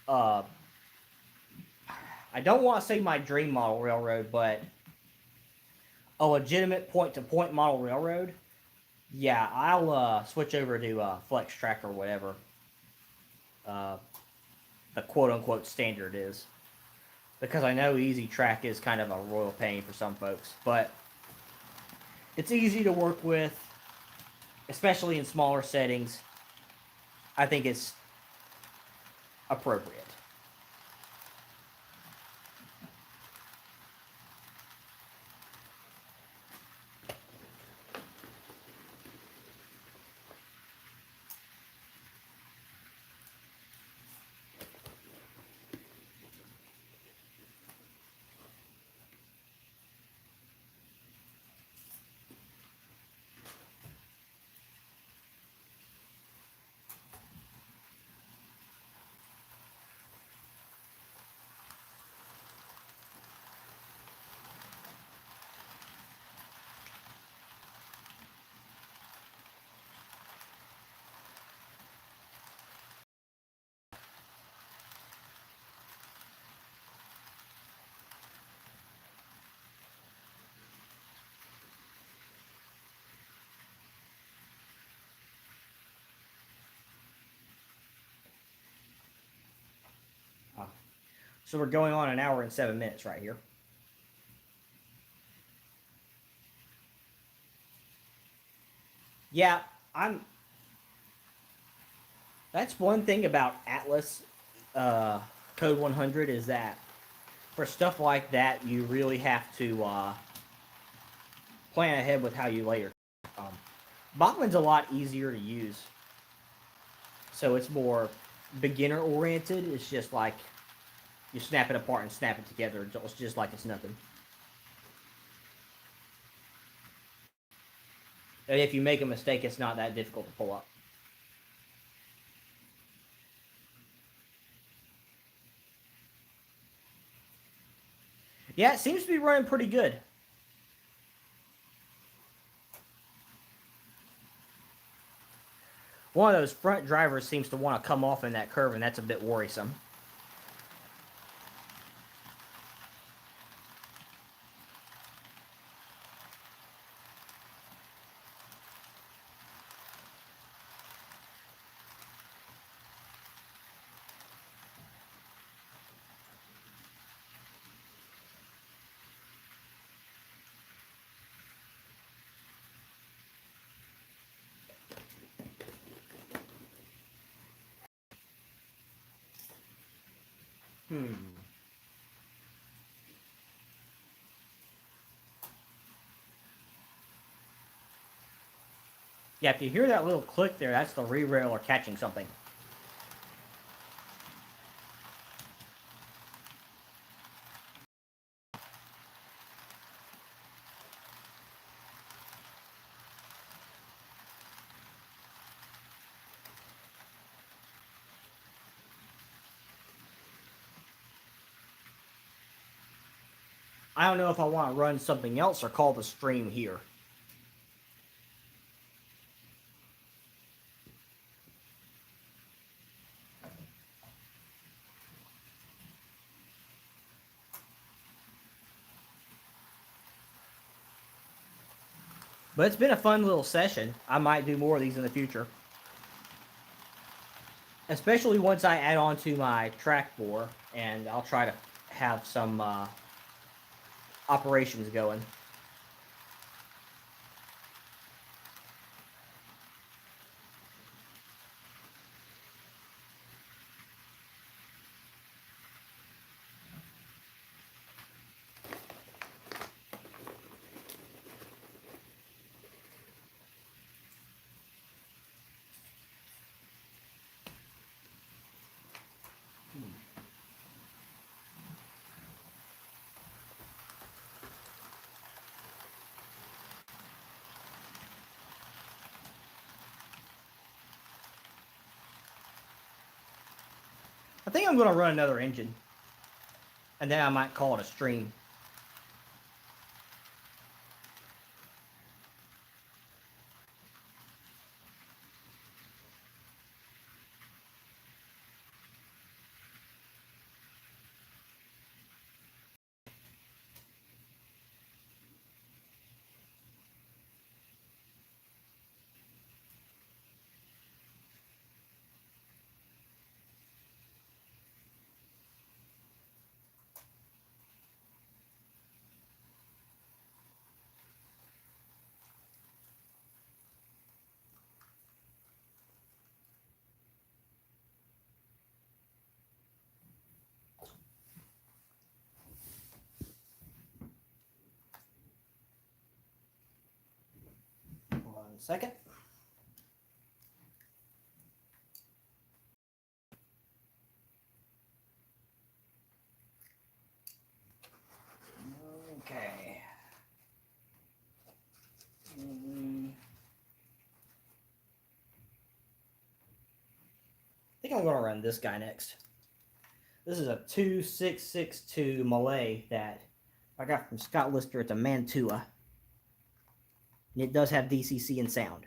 I don't want to say my dream model railroad, but a legitimate point-to-point model railroad, yeah, I'll switch over to Flex Track or whatever the quote-unquote standard is. Because I know Easy Track is kind of a royal pain for some folks, but it's easy to work with, especially in smaller settings. I think it's appropriate. So we're going on an hour and 7 minutes right here. Yeah, that's one thing about Atlas Code 100 is that for stuff like that, you really have to plan ahead with how you layer. Um, Bachman's a lot easier to use, so it's more beginner oriented. It's just like you snap it apart and snap it together. It's just like it's nothing. And if you make a mistake, it's not that difficult to pull up. Yeah, it seems to be running pretty good. One of those front drivers seems to want to come off in that curve, and that's a bit worrisome. Yeah, if you hear that little click there, that's the re-rail or catching something. I don't know if I want to run something else or call the stream here. But it's been a fun little session. I might do more of these in the future. Especially once I add on to my track bore, and I'll try to have some operations going. I think I'm going to run another engine, and then I might call it a stream. Hold on a second. Okay. I think I'm going to run this guy next. This is a 2662 Malay that I got from Scott Lister. It's a Mantua. And it does have DCC and sound.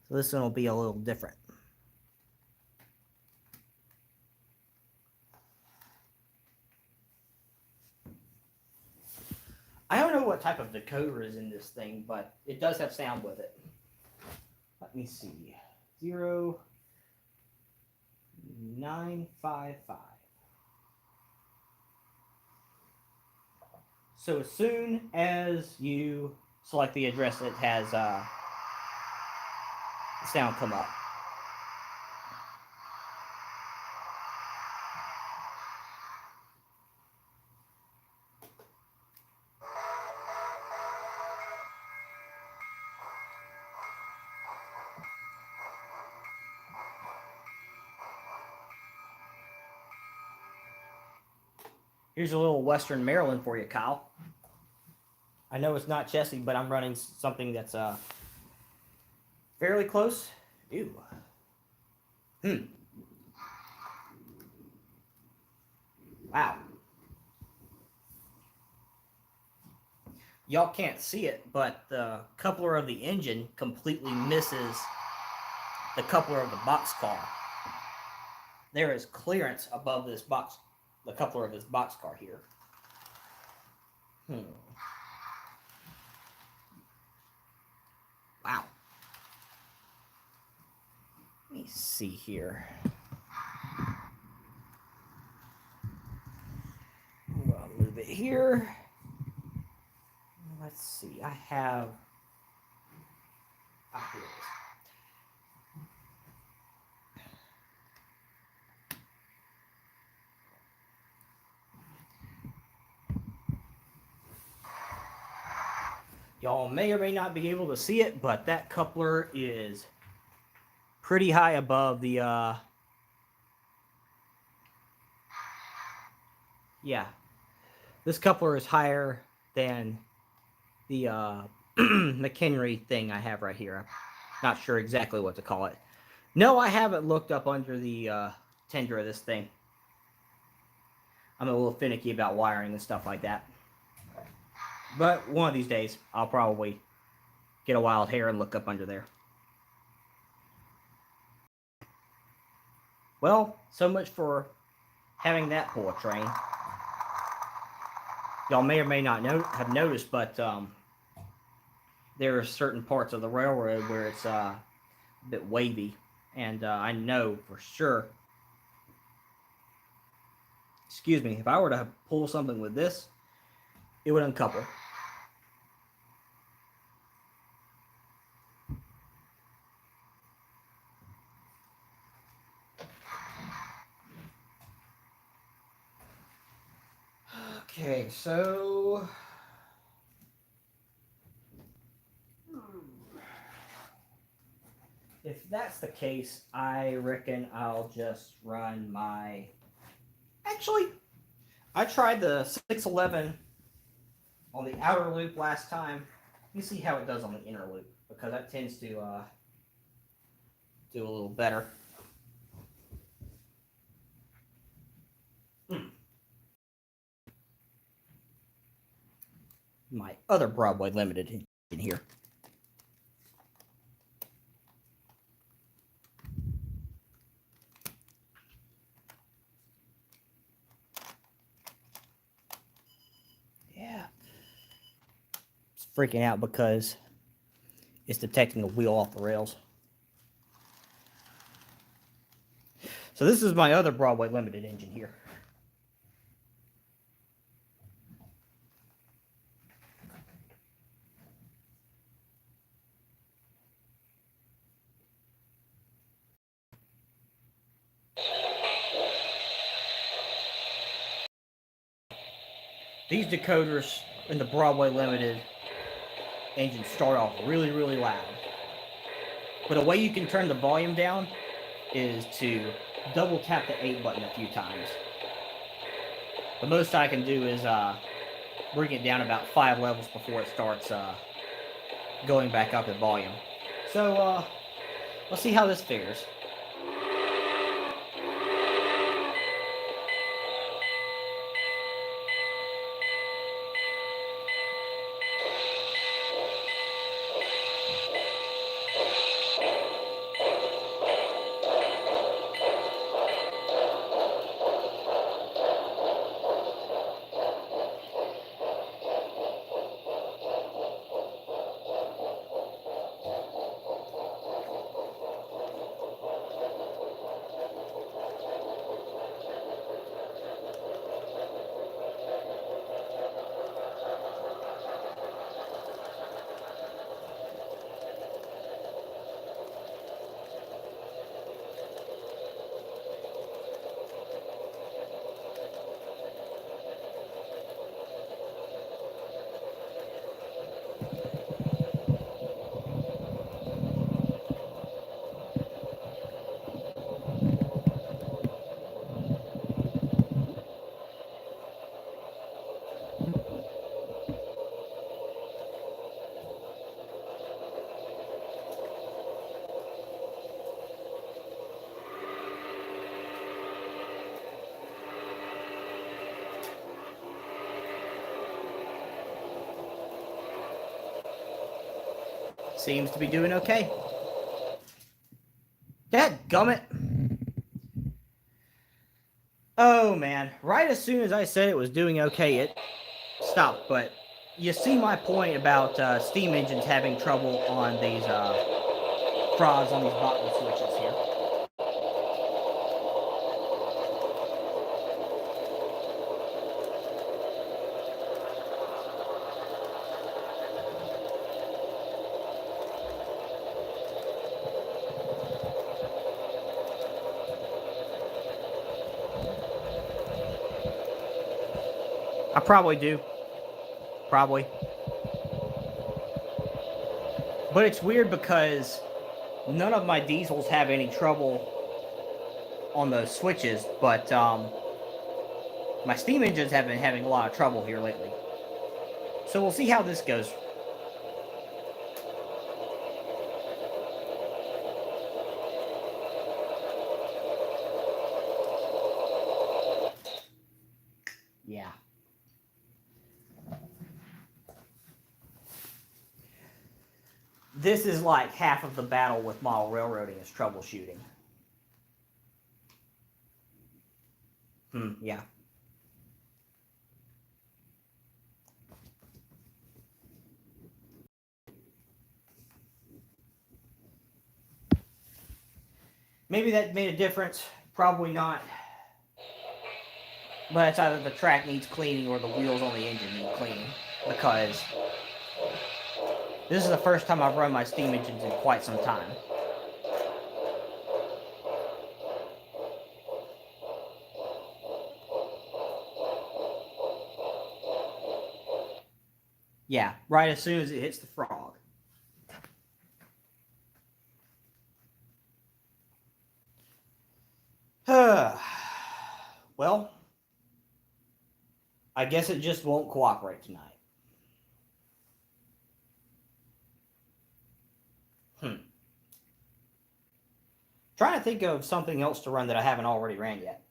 So this one will be a little different. I don't know what type of decoder is in this thing, but it does have sound with it. Let me see. 0955. So as soon as you select the address, it has the sound come up. Here's a little Western Maryland for you, Kyle. I know it's not Chessie, but I'm running something that's fairly close. Ew. Wow. Y'all can't see it, but the coupler of the engine completely misses the coupler of the boxcar. There is clearance above this box, the coupler of this boxcar here. Wow. Let me see here. I'll move it here. Let's see. I have. Here it is. Y'all may or may not be able to see it, but that coupler is pretty high above the, yeah. This coupler is higher than the McHenry thing I have right here. I'm not sure exactly what to call it. No, I haven't looked up under the tender of this thing. I'm a little finicky about wiring and stuff like that. But one of these days, I'll probably get a wild hair and look up under there. Well, so much for having that pull a train. Y'all may or may not have noticed, but there are certain parts of the railroad where it's a bit wavy. And I know for sure, excuse me, if I were to pull something with this, it would uncouple. Okay, so if that's the case, I reckon I'll just run my... Actually, I tried the 611 on the outer loop last time. Let me see how it does on the inner loop, because that tends to do a little better. My other Broadway Limited in here. Yeah. It's freaking out because it's detecting the wheel off the rails. So this is my other Broadway Limited engine here. These decoders in the Broadway Limited engine start off really, really loud. But a way you can turn the volume down is to double tap the 8 button a few times. The most I can do is bring it down about 5 levels before it starts going back up in volume. So let's see how this fares. Seems to be doing okay. Dadgummit. Oh man, right as soon as I said it was doing okay, it stopped. But you see my point about steam engines having trouble on these frogs on these bottle switches here. I probably do. Probably. But it's weird because none of my diesels have any trouble on those switches, but my steam engines have been having a lot of trouble here lately. So we'll see how this goes. Yeah. This is like half of the battle with model railroading is troubleshooting. Yeah. Maybe that made a difference. Probably not. But it's either the track needs cleaning or the wheels on the engine need cleaning. Because this is the first time I've run my steam engines in quite some time. Yeah, right as soon as it hits the frog. Well, I guess it just won't cooperate tonight. Trying to think of something else to run that I haven't already ran yet.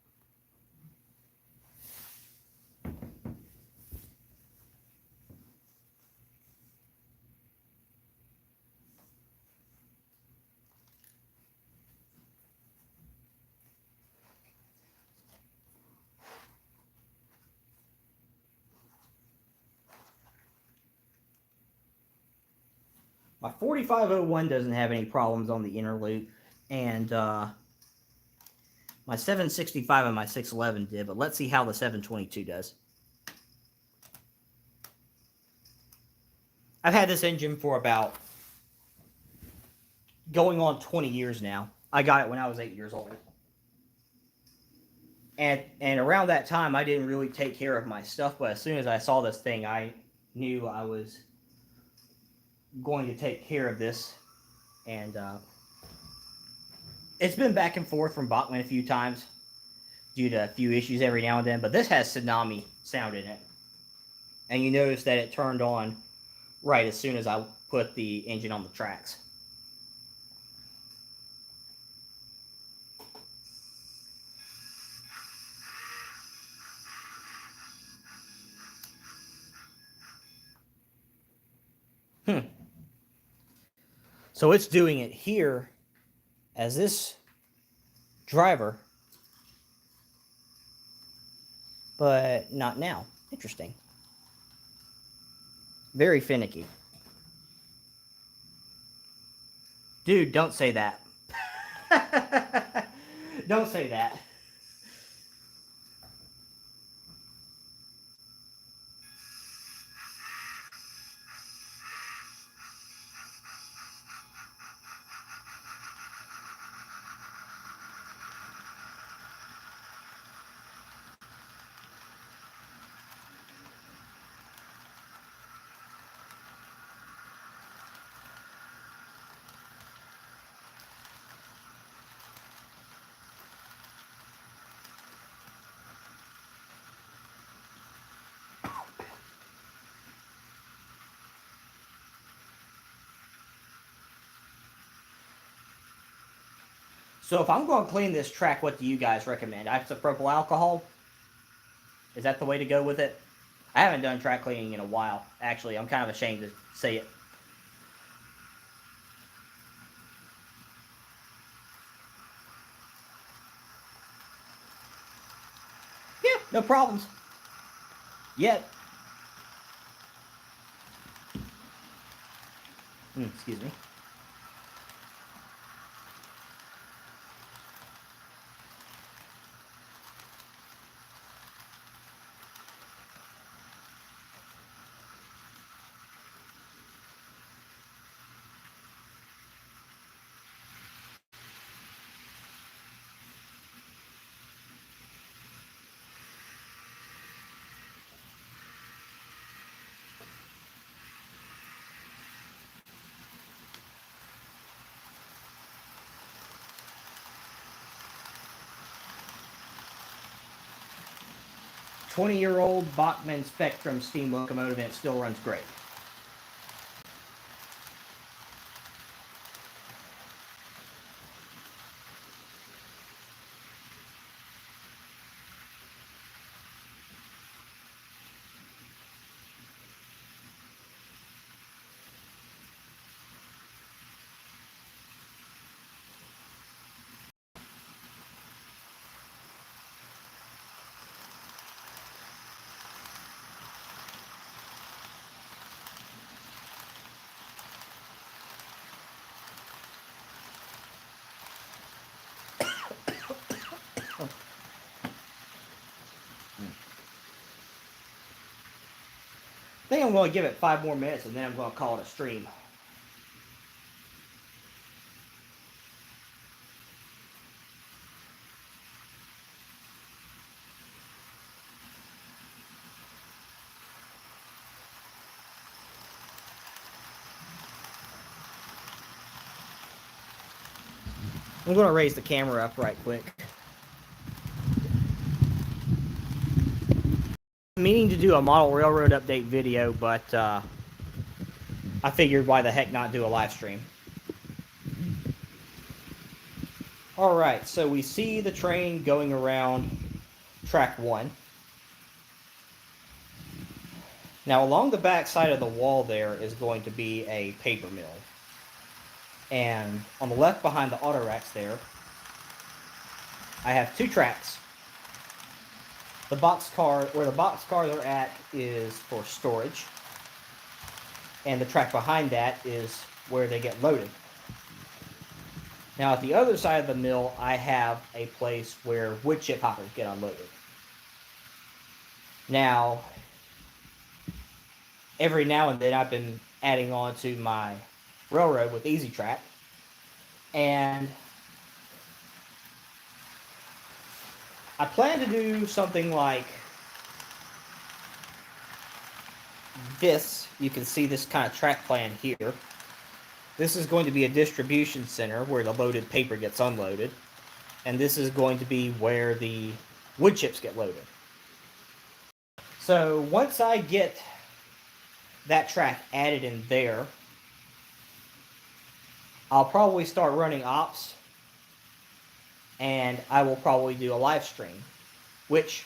My 4501 doesn't have any problems on the inner loop, and my 765 and my 611 did, but let's see how the 722 does. I've had this engine for about going on 20 years now. I got it when I was 8 years old. And around that time, I didn't really take care of my stuff, but as soon as I saw this thing, I knew I was going to take care of this. And it's been back and forth from Bachman a few times due to a few issues every now and then, but this has Tsunami sound in it. And you notice that it turned on right as soon as I put the engine on the tracks. So it's doing it here as this driver, but not now. Interesting. Very finicky. Dude, don't say that. Don't say that. So if I'm going to clean this track, what do you guys recommend? Isopropyl alcohol? Is that the way to go with it? I haven't done track cleaning in a while. Actually, I'm kind of ashamed to say it. No problems. Yet. Excuse me. "20-year-old Bachmann Spectrum steam locomotive, and it still runs great." I think I'm going to give it 5 more minutes, and then I'm going to call it a stream. I'm going to raise the camera up right quick. I'm meaning to do a model railroad update video, but I figured why the heck not do a live stream. Alright, so we see the train going around track 1. Now along the back side of the wall there is going to be a paper mill. And on the left behind the auto racks there, I have 2 tracks. The boxcar, where the boxcars are at, is for storage. And the track behind that is where they get loaded. Now at the other side of the mill, I have a place where wood chip hoppers get unloaded. Now, every now and then I've been adding on to my railroad with Easy Track, and I plan to do something like this. You can see this kind of track plan here. This is going to be a distribution center where the loaded paper gets unloaded, and this is going to be where the wood chips get loaded. So once I get that track added in there, I'll probably start running ops, and I will probably do a live stream, which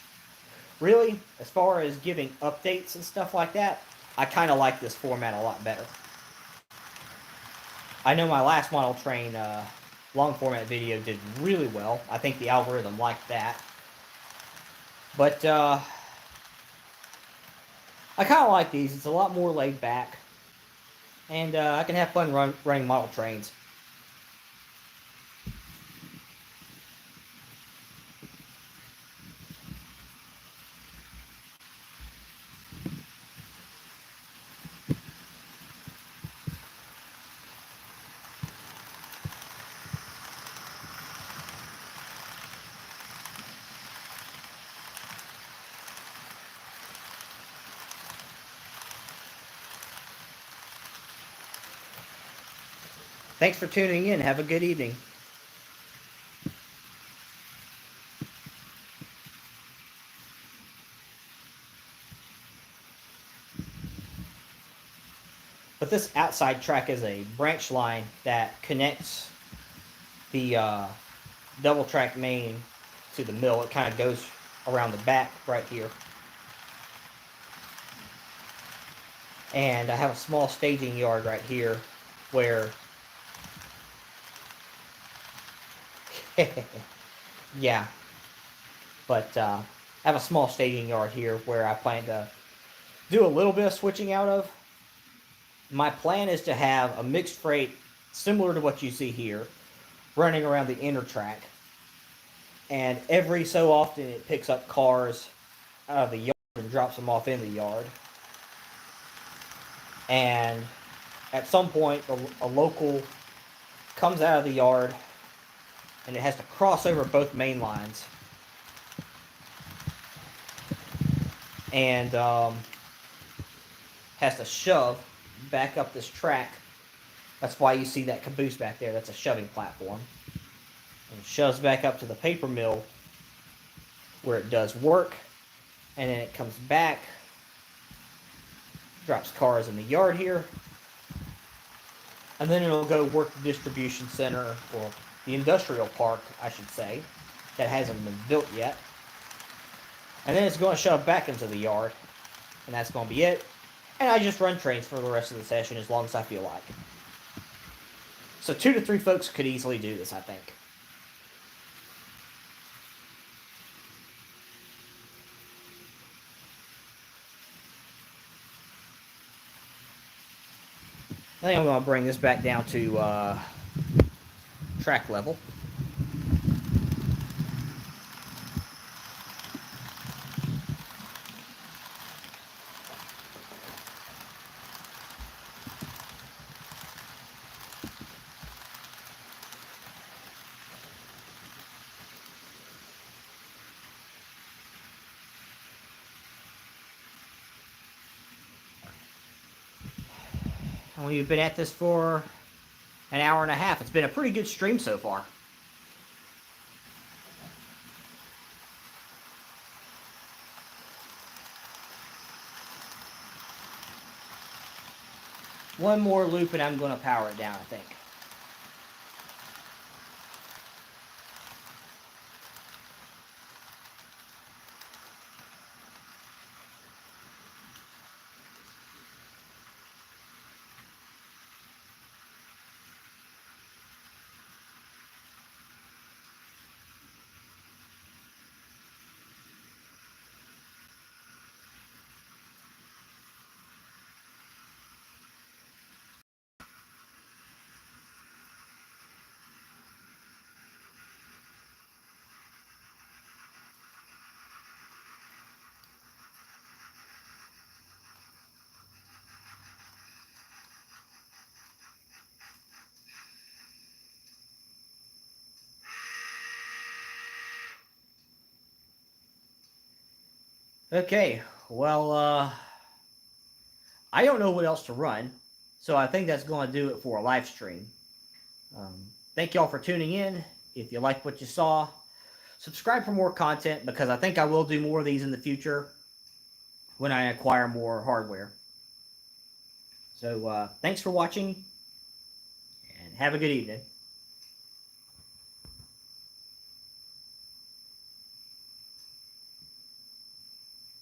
really, as far as giving updates and stuff like that, I kind of like this format a lot better. I know my last model train long format video did really well. I think the algorithm liked that. But I kind of like these. It's a lot more laid back. And I can have fun running model trains. Thanks for tuning in. Have a good evening. But this outside track is a branch line that connects the double track main to the mill. It kind of goes around the back right here. And I have a small staging yard right here where yeah, but I have a small staging yard here where I plan to do a little bit of switching out of. My plan is to have a mixed freight similar to what you see here running around the inner track. And every so often it picks up cars out of the yard and drops them off in the yard. And at some point, a local comes out of the yard and it has to cross over both main lines. And has to shove back up this track. That's why you see that caboose back there. That's a shoving platform. And it shoves back up to the paper mill where it does work. And then it comes back, drops cars in the yard here. And then it'll go work the distribution center, or the industrial park, I should say, that hasn't been built yet. And then it's going to shove back into the yard. And that's going to be it. And I just run trains for the rest of the session as long as I feel like. So 2 to 3 folks could easily do this, I think. I think I'm going to bring this back down to track level. We've been at this for an hour and a half. It's been a pretty good stream so far. One more loop and I'm going to power it down, I think. Okay, well, I don't know what else to run, so I think that's going to do it for a live stream. Thank y'all for tuning in. If you liked what you saw, subscribe for more content, because I think I will do more of these in the future when I acquire more hardware. So thanks for watching, and have a good evening.